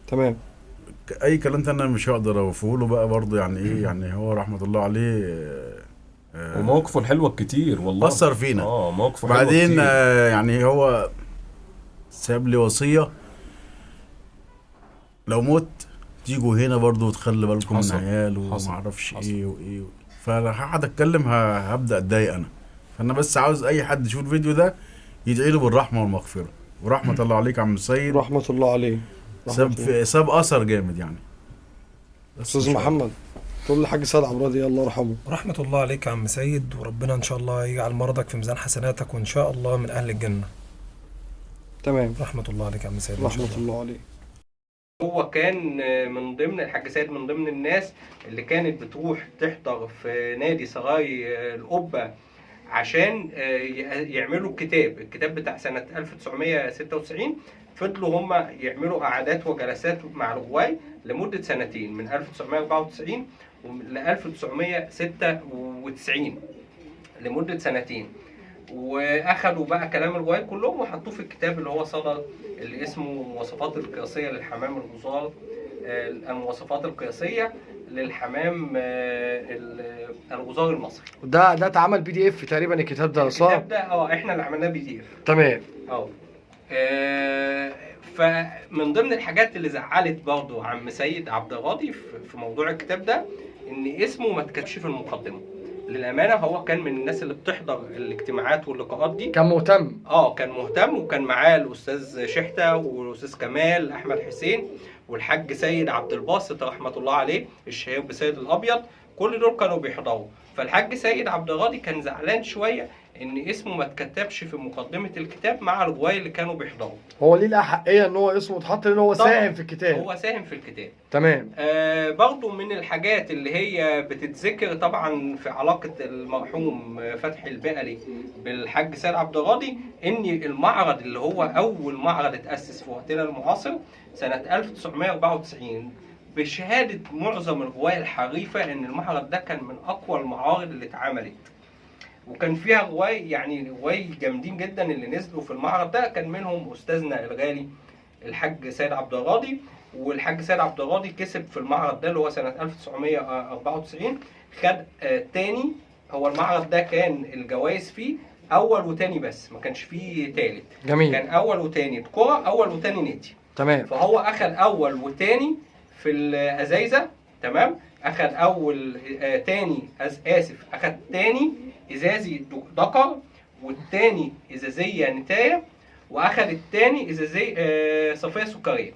Speaker 3: تمام. اي كلام تاني انا مش هقدر اوفيه له بقى برضه، يعني ايه يعني هو رحمه الله عليه.
Speaker 6: ومواقفه الحلوه كتير والله
Speaker 3: اثر فينا.
Speaker 6: مواقفه حلوه
Speaker 3: بعدين
Speaker 6: كتير.
Speaker 3: يعني هو ساب لي وصيه، لو مت تيجوا هنا برضه وتخلي بالكم من عيال وما اعرفش ايه وايه. فهقعد اتكلم هبدا اتضايق انا. فانا بس عاوز اي حد يشوف الفيديو ده يدعي له بالرحمه والمغفره. ورحمه الله عليك يا عم السيد.
Speaker 1: رحمه الله عليه.
Speaker 3: ساب اثر جامد يعني.
Speaker 1: استاذ محمد، تقول للحاج سيد عبرادي الله يرحمه.
Speaker 5: رحمة الله عليك يا عم سيد، وربنا ان شاء الله يجعل مرضك في ميزان حسناتك، وان شاء الله من اهل الجنة.
Speaker 1: تمام.
Speaker 5: رحمة الله عليك يا عم سيد.
Speaker 1: رحمة الله عليه.
Speaker 4: هو كان من ضمن الحاج سيد، من ضمن الناس اللي كانت بتروح تحضر في نادي سراي القبة عشان يعملوا الكتاب بتاع سنة 1996. فضلوا هم يعملوا قعدات وجلسات مع الغواي لمدة سنتين، من 1994 ل 1996 لمدة سنتين. واخدوا بقى كلام الغواي كلهم وحطوه في الكتاب اللي هو صدر، اللي اسمه مواصفات القياسية للحمام الغزال، المواصفات القياسية للحمام الغزال المصري.
Speaker 1: ده اتعمل PDF تقريبا الكتاب ده، صح؟
Speaker 4: الكتاب ده احنا اللي عملناه PDF.
Speaker 1: تمام.
Speaker 4: فمن ضمن الحاجات اللي زعلت برضو عم سيد عبد الراضي في موضوع الكتاب ده ان اسمه ما اتكتبش في المقدمه. للامانه هو كان من الناس اللي بتحضر الاجتماعات واللقاءات دي،
Speaker 1: كان مهتم.
Speaker 4: كان مهتم، وكان معاه الاستاذ شحته والاستاذ كمال احمد حسين والحاج سيد عبد الباسط رحمه الله عليه الشهير بسيد الابيض. كل دول كانوا بيحضروا. فالحاج سيد عبد الراضي كان زعلان شويه ان اسمه ما اتكتبش في مقدمه الكتاب مع الغواي اللي كانوا بيحضروا.
Speaker 1: هو ليه الاحقيه ان هو اسمه اتحط لان هو ساهم في الكتاب.
Speaker 4: هو ساهم في الكتاب.
Speaker 1: تمام.
Speaker 4: برضو من الحاجات اللي هي بتتذكر طبعا في علاقه المرحوم فتحي البقلي بالحاج سيد عبد الراضي، ان المعرض اللي هو اول معرض اتاسس في وقتنا المعاصر سنه 1994 بشهاده معظم الغوايه الحريفه ان المعرض ده كان من اقوى المعارض اللي اتعملت. وكان فيها غواي، يعني غواي جامدين جدا اللي نزلوا في المعرض ده، كان منهم استاذنا الغالي الحاج سيد عبد الراضي. والحاج سيد عبد الراضي كسب في المعرض ده اللي هو سنه 1994، خد تاني. هو المعرض ده كان الجوائز فيه اول وتاني بس، ما كانش فيه تالت.
Speaker 1: جميل.
Speaker 4: كان اول وتاني كرة، اول وتاني نادي.
Speaker 1: تمام.
Speaker 4: فهو اخد اول وتاني في الازايزه. تمام. اخد اول اخد تاني ازازي دكر، والتاني ازازيه نتايه، واخد التاني ازازيه صفيه سكريه.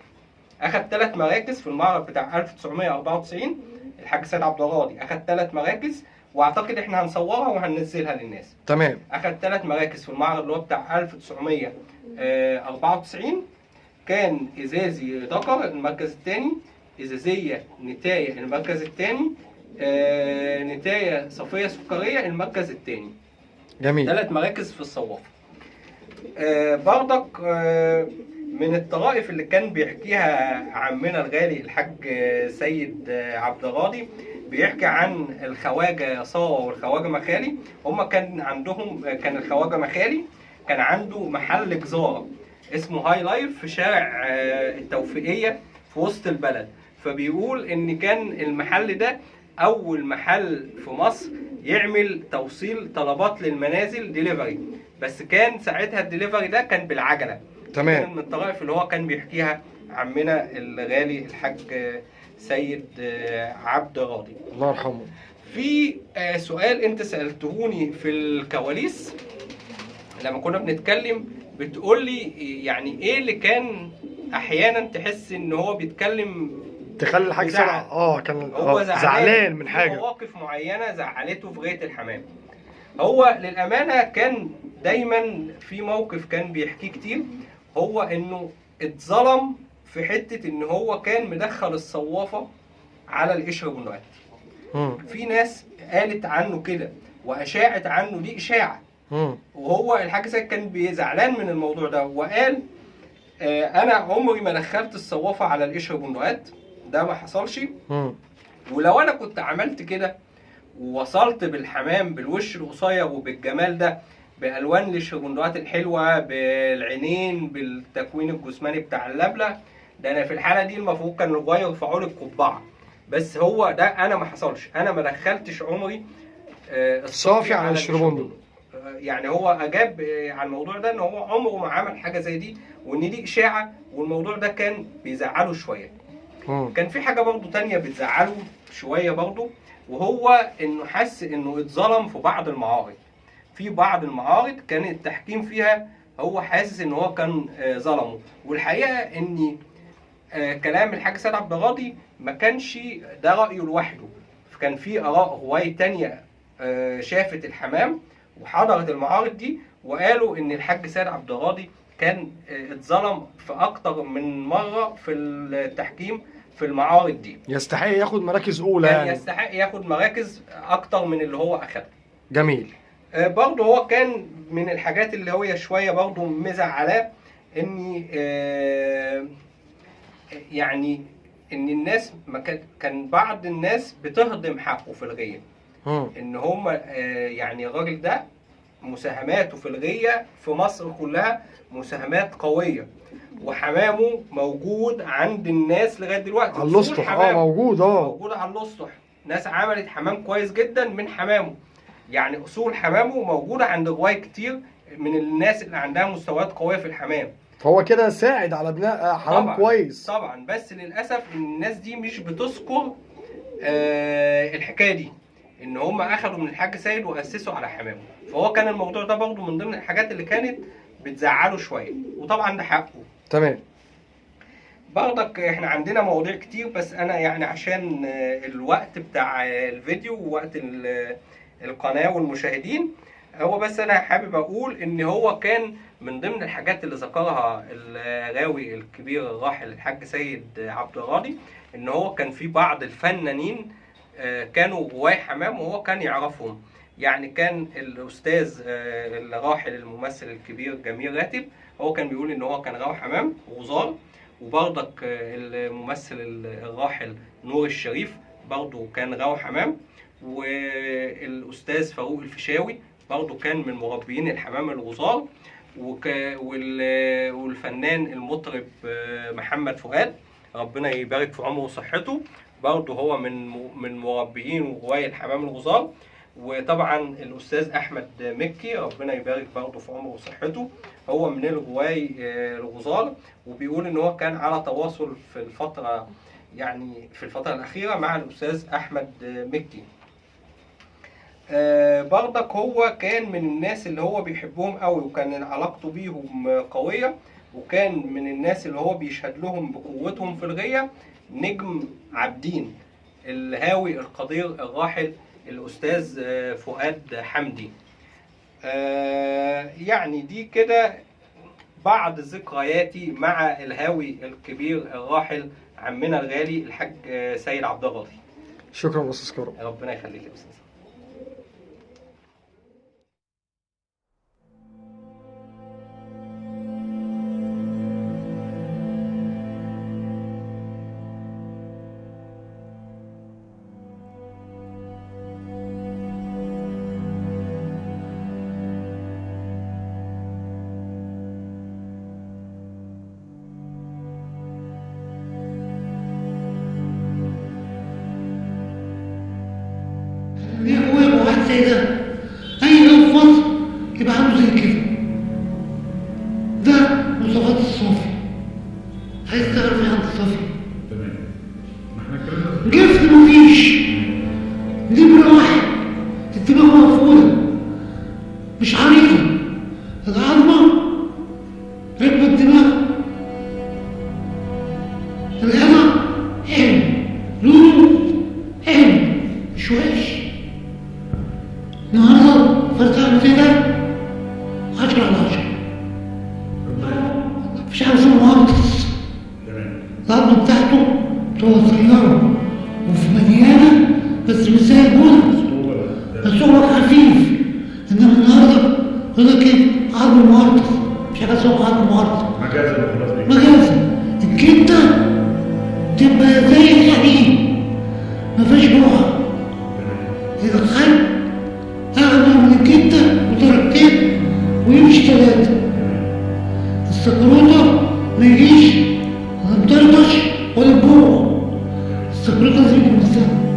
Speaker 4: اخد 3 مراكز في المعرض بتاع 1994. الحاج سيد عبد الراضي اخد 3 مراكز، واعتقد احنا هنصورها وهننزلها للناس.
Speaker 1: تمام.
Speaker 4: اخد 3 مراكز في المعرض اللي هو بتاع 1994. كان ازازي ذكر المركز الثاني، ازازيه نتايه المركز الثاني، نتايه صفيه سكريه المركز الثاني.
Speaker 1: جميل.
Speaker 4: 3 مراكز في الصوافه. برضك من الطرائف اللي كان بيحكيها عمنا الغالي الحاج سيد عبد الراضي، بيحكي عن الخواجه صاوة والخواجه مخالي. هما كان عندهم، كان الخواجه مخالي كان عنده محل جزاره اسمه هاي لايف في شارع التوفيقيه في وسط البلد. فبيقول ان كان المحل ده اول محل في مصر يعمل توصيل طلبات للمنازل ديليفري، بس كان ساعتها الديليفري ده كان بالعجله.
Speaker 1: تمام.
Speaker 4: كان من الطرائف اللي هو كان بيحكيها عمنا الغالي الحاج سيد عبد الراضي،
Speaker 1: الله يرحمه.
Speaker 4: في سؤال انت سالتهوني في الكواليس لما كنا بنتكلم، بتقول لي يعني ايه اللي كان احيانا تحس ان هو بيتكلم
Speaker 1: تخلي الحاج
Speaker 4: بزعل.
Speaker 1: كان
Speaker 4: هو
Speaker 1: زعلان من
Speaker 4: في
Speaker 1: حاجه،
Speaker 4: مواقف معينه زعلته في غايه الحمام. هو للامانه كان دايما في موقف كان بيحكيه كتير، هو انه اتظلم في حته ان هو كان مدخل الصوافه على القشر والنقات. في ناس قالت عنه كده واشاعت عنه، دي اشاعه. وهو الحاج سيد كان بيزعلان من الموضوع ده وقال انا عمري ما دخلت الصوافه على القشر والنقات، ده ما حصلش. ولو انا كنت عملت كده ووصلت بالحمام بالوش القصير وبالجمال ده، بالوان الشربندوات الحلوه، بالعينين، بالتكوين الجسماني بتاع اللبله، ده انا في الحاله دي المفروض كان الغايه يرفعوا لي القبعه. بس هو ده انا ما حصلش، انا ما دخلتش عمري
Speaker 1: الصافي على الشربندو.
Speaker 4: يعني هو اجاب على الموضوع ده ان هو عمره ما عمل حاجه زي دي، وان دي اشاعه، والموضوع ده كان بيزعله شويه. كان في حاجه برضه تانية بتزعله شويه برضه، وهو انه حس انه اتظلم في بعض المعارض. في بعض المعارض كان التحكيم فيها هو حاسس ان هو كان ظلمه. والحقيقه ان كلام الحاج سيد عبد الراضي ما كانش ده رايه لوحده، كان في اراء هوايه تانية شافت الحمام وحضرت المعارض دي، وقالوا ان الحاج سيد عبد الراضي كان اتظلم في اكتر من مره في التحكيم في المعارض دي،
Speaker 1: يستحق ياخد مراكز اولى،
Speaker 4: يعني يستحق ياخد مراكز اكتر من اللي هو اخدها.
Speaker 1: جميل.
Speaker 4: برضه هو كان من الحاجات اللي هو شويه برضه مزعلاه ان يعني ان الناس ما كان بعض الناس بتهضم حقه في الغيه، ان هم يعني الراجل ده مساهماته في الغيه في مصر كلها مساهمات قويه، وحمامه موجود عند الناس لغايه دلوقتي
Speaker 1: على الاسطح. موجود
Speaker 4: على الاسطح. ناس عملت حمام كويس جدا من حمامه، يعني اصول حمامه موجوده عند غوايه كتير من الناس اللي عندها مستويات قويه في الحمام.
Speaker 1: فهو كده ساعد على بناء حمام
Speaker 4: طبعًا
Speaker 1: كويس
Speaker 4: طبعا. بس للاسف ان الناس دي مش بتذكر الحكايه دي، ان هم اخذوا من الحاج سيد واسسوا على حمامه. فهو كان الموضوع ده برضه من ضمن الحاجات اللي كانت بتزعله شويه، وطبعا ده حقه.
Speaker 1: تمام.
Speaker 4: برضك احنا عندنا مواضيع كتير، بس انا يعني عشان الوقت بتاع الفيديو ووقت القناه والمشاهدين، هو بس انا حابب اقول ان هو كان من ضمن الحاجات اللي ذكرها الراوي الكبير الراحل الحاج سيد عبد الراضي، ان هو كان في بعض الفنانين كانوا غواي حمام وهو كان يعرفهم. يعني كان الاستاذ الراحل الممثل الكبير جميل راتب، هو كان بيقول ان هو كان غاوي حمام وغزار. وبرضك الممثل الراحل نور الشريف برضه كان غاوي حمام. والاستاذ فاروق الفيشاوي برضه كان من مربيين الحمام الغزار. والفنان المطرب محمد فؤاد ربنا يبارك في عمره وصحته، برضه هو من مربيين وغواي الحمام الغزار. وطبعا الاستاذ احمد مكي ربنا يبارك برضه في عمره وصحته، هو من الغواي الغزار. وبيقول ان هو كان على تواصل في الفتره الاخيره مع الاستاذ احمد مكي. برضك هو كان من الناس اللي هو بيحبهم قوي، وكان علاقته بيهم قويه، وكان من الناس اللي هو بيشهد لهم بقوتهم في الغيه نجم عابدين الهاوي القدير الراحل الاستاذ فؤاد حمدي. يعني دي كده بعض ذكرياتي مع الهاوي الكبير الراحل عمنا الغالي الحاج سيد عبد الغاضي.
Speaker 1: شكرا استاذ كرم.
Speaker 4: ربنا يخليك يا استاذ.
Speaker 9: هو يبقى واحد زي ده اي لو في مصر يبقى عنده زي كده. ده مواصفات الصافي. عايز تعرف ايه عن الصافي؟ جفن مفيش. نمرة واحد الدماغ مقفولة مش عريضة. العظمة ركبة الدماغ. الهنا حلو لونه حلو مش وحش. النهارده فرت على كده 10 على 10. مفيش حاجة اسمها مهندس. العظمة بتاعته بتبقى صغيرة وفي مليانة بس مش زي البولس. بس هو خفيف. انما النهارده يقول لك ايه؟ عظم مهندس. مش حاجة اسمها عظم مهندس. مجازا. الكبدة تبقى زي الحديد مفيش جوه. إذا خد أعلى من الكبدة بدرجتين ويمشي 3. السكروتة ما يجيش لا مطرطش ولا بجوع. السكروتة زي المثال.